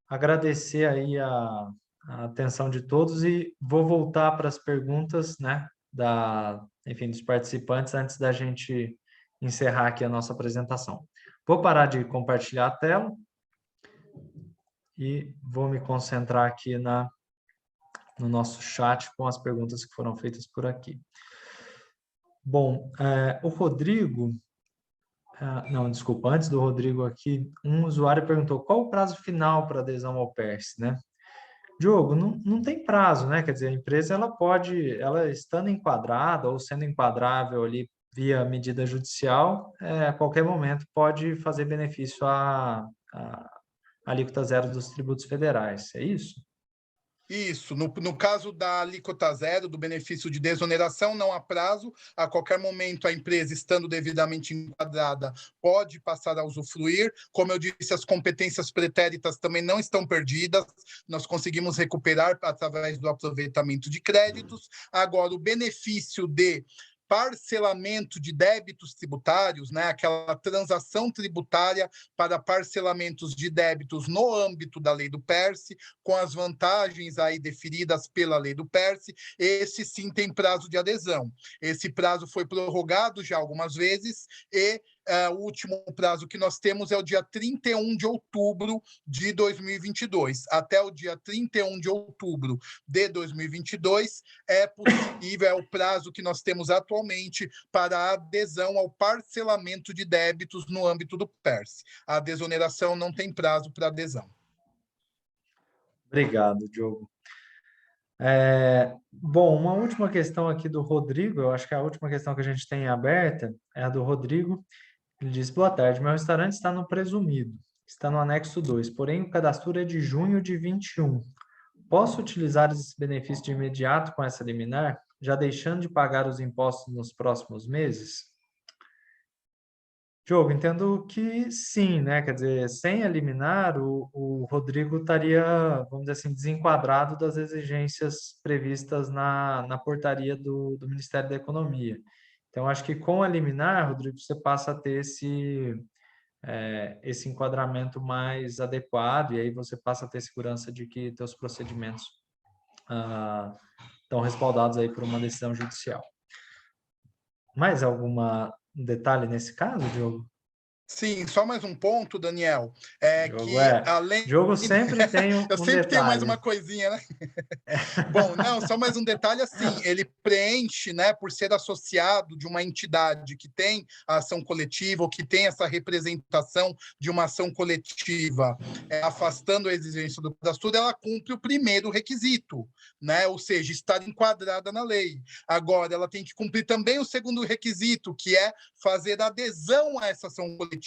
Agradecer aí a atenção de todos e vou voltar para as perguntas, né, enfim, dos participantes antes da gente encerrar aqui a nossa apresentação. Vou parar de compartilhar a tela e vou me concentrar aqui no nosso chat com as perguntas que foram feitas por aqui. Bom, o Rodrigo... não, desculpa, antes do Rodrigo aqui, um usuário perguntou qual o prazo final para adesão ao PERS, né? Diogo, não tem prazo, né? Quer dizer, a empresa ela estando enquadrada ou sendo enquadrável ali via medida judicial, a qualquer momento pode fazer benefício à alíquota zero dos tributos federais, é isso? Isso, no caso da alíquota zero, do benefício de desoneração, não há prazo. A qualquer momento, a empresa, estando devidamente enquadrada, pode passar a usufruir. Como eu disse, as competências pretéritas também não estão perdidas. Nós conseguimos recuperar através do aproveitamento de créditos. Agora, o benefício de parcelamento de débitos tributários, né, aquela transação tributária para parcelamentos de débitos no âmbito da lei do PERSE, com as vantagens aí definidas pela lei do PERSE, esse sim tem prazo de adesão. Esse prazo foi prorrogado já algumas vezes e o último prazo que nós temos é o dia 31 de outubro de 2022. Até o dia 31 de outubro de 2022 é possível, é o prazo que nós temos atualmente para a adesão ao parcelamento de débitos no âmbito do PERSE. A desoneração não tem prazo para adesão. Obrigado, Diogo. Bom, uma última questão aqui do Rodrigo, eu acho que a última questão que a gente tem aberta é a do Rodrigo. Ele diz: boa tarde, meu restaurante está no presumido, está no anexo 2, porém o cadastro é de junho de 21. Posso utilizar esse benefício de imediato com essa liminar, já deixando de pagar os impostos nos próximos meses? Diogo, entendo que sim, né? Quer dizer, sem a liminar, o Rodrigo estaria, vamos dizer assim, desenquadrado das exigências previstas na portaria do Ministério da Economia. Então, acho que com a liminar, Rodrigo, você passa a ter esse enquadramento mais adequado, e aí você passa a ter segurança de que teus procedimentos estão respaldados aí por uma decisão judicial. Mais algum detalhe nesse caso, Diogo? Sim, só mais um ponto, Daniel, é Diogo, que além Diogo sempre tem eu um sempre tenho mais detalhe. uma coisinha, né? Bom, não, só mais um detalhe assim, ele preenche, né, por ser associado de uma entidade que tem a ação coletiva ou que tem essa representação de uma ação coletiva, afastando a exigência do cadastro, ela cumpre o primeiro requisito, né? Ou seja, estar enquadrada na lei. Agora, ela tem que cumprir também o segundo requisito, que é fazer adesão a essa ação coletiva.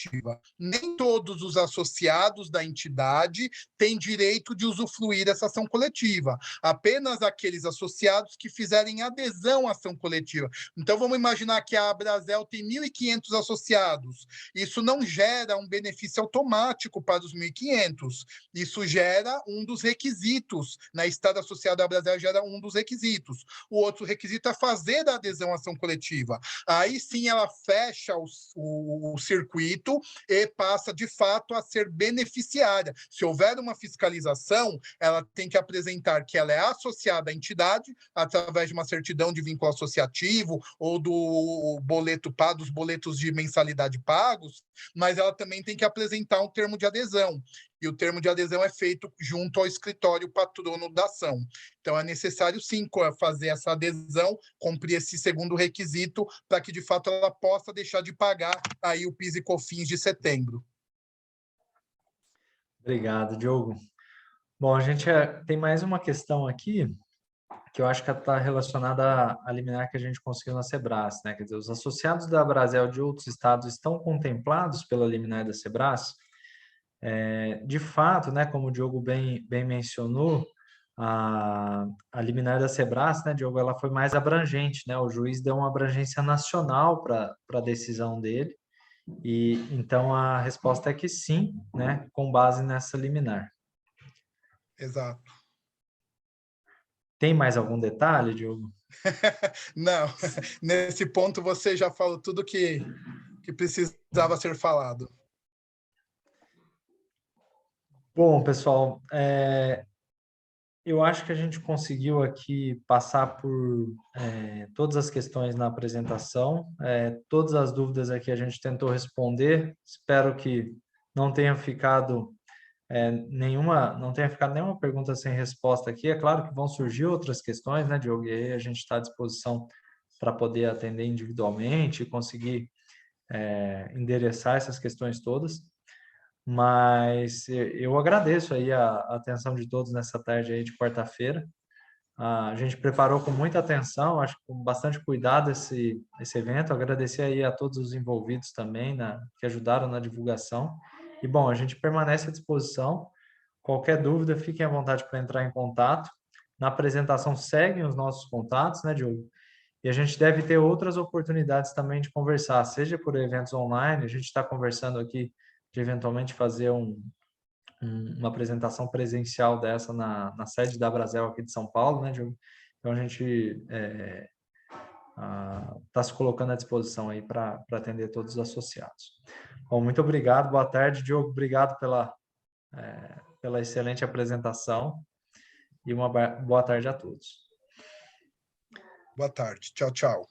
Nem todos os associados da entidade têm direito de usufruir dessa ação coletiva. Apenas aqueles associados que fizerem adesão à ação coletiva. Então, vamos imaginar que a Abrazel tem 1.500 associados. Isso não gera um benefício automático para os 1.500. Isso gera um dos requisitos. Na estar associado à Abrazel gera um dos requisitos. O outro requisito é fazer a adesão à ação coletiva. Aí sim ela fecha o circuito e passa, de fato, a ser beneficiária. Se houver uma fiscalização, ela tem que apresentar que ela é associada à entidade, através de uma certidão de vínculo associativo ou do dos boletos de mensalidade pagos, mas ela também tem que apresentar um termo de adesão. E o termo de adesão é feito junto ao escritório patrono da ação. Então, é necessário, sim, fazer essa adesão, cumprir esse segundo requisito, para que, de fato, ela possa deixar de pagar aí o PIS e COFINS de setembro. Obrigado, Diogo. Bom, a gente tem mais uma questão aqui que eu acho que está relacionada à liminar que a gente conseguiu na Sebras, né? Quer dizer, os associados da Abrazel de outros estados estão contemplados pela liminar da Sebras? De fato, né, como o Diogo bem mencionou, a liminar da Sebras, né, Diogo, ela foi mais abrangente, né? O juiz deu uma abrangência nacional para a decisão dele, e então a resposta é que sim, né, com base nessa liminar. Exato. Tem mais algum detalhe, Diogo? Não, nesse ponto você já falou tudo que precisava ser falado. Bom, pessoal, eu acho que a gente conseguiu aqui passar por todas as questões na apresentação, todas as dúvidas aqui a gente tentou responder. Espero que não tenha ficado não tenha ficado nenhuma pergunta sem resposta aqui. É claro que vão surgir outras questões, né, Diogo? E aí a gente está à disposição para poder atender individualmente e conseguir endereçar essas questões todas. Mas eu agradeço aí a atenção de todos nessa tarde aí de quarta-feira. A gente preparou com muita atenção, acho que com bastante cuidado esse evento. Agradecer aí a todos os envolvidos também, que ajudaram na divulgação. E, bom, a gente permanece à disposição. Qualquer dúvida, fiquem à vontade para entrar em contato. Na apresentação seguem os nossos contatos, né, Diogo? E a gente deve ter outras oportunidades também de conversar, seja por eventos online, a gente está conversando aqui de eventualmente fazer uma apresentação presencial dessa na sede da Abrazel aqui de São Paulo, né, Diogo? Então a gente está se colocando à disposição aí para atender todos os associados. Bom, muito obrigado, boa tarde, Diogo, obrigado pela excelente apresentação e uma boa tarde a todos. Boa tarde. Tchau, tchau.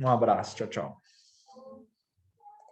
Um abraço, tchau, tchau.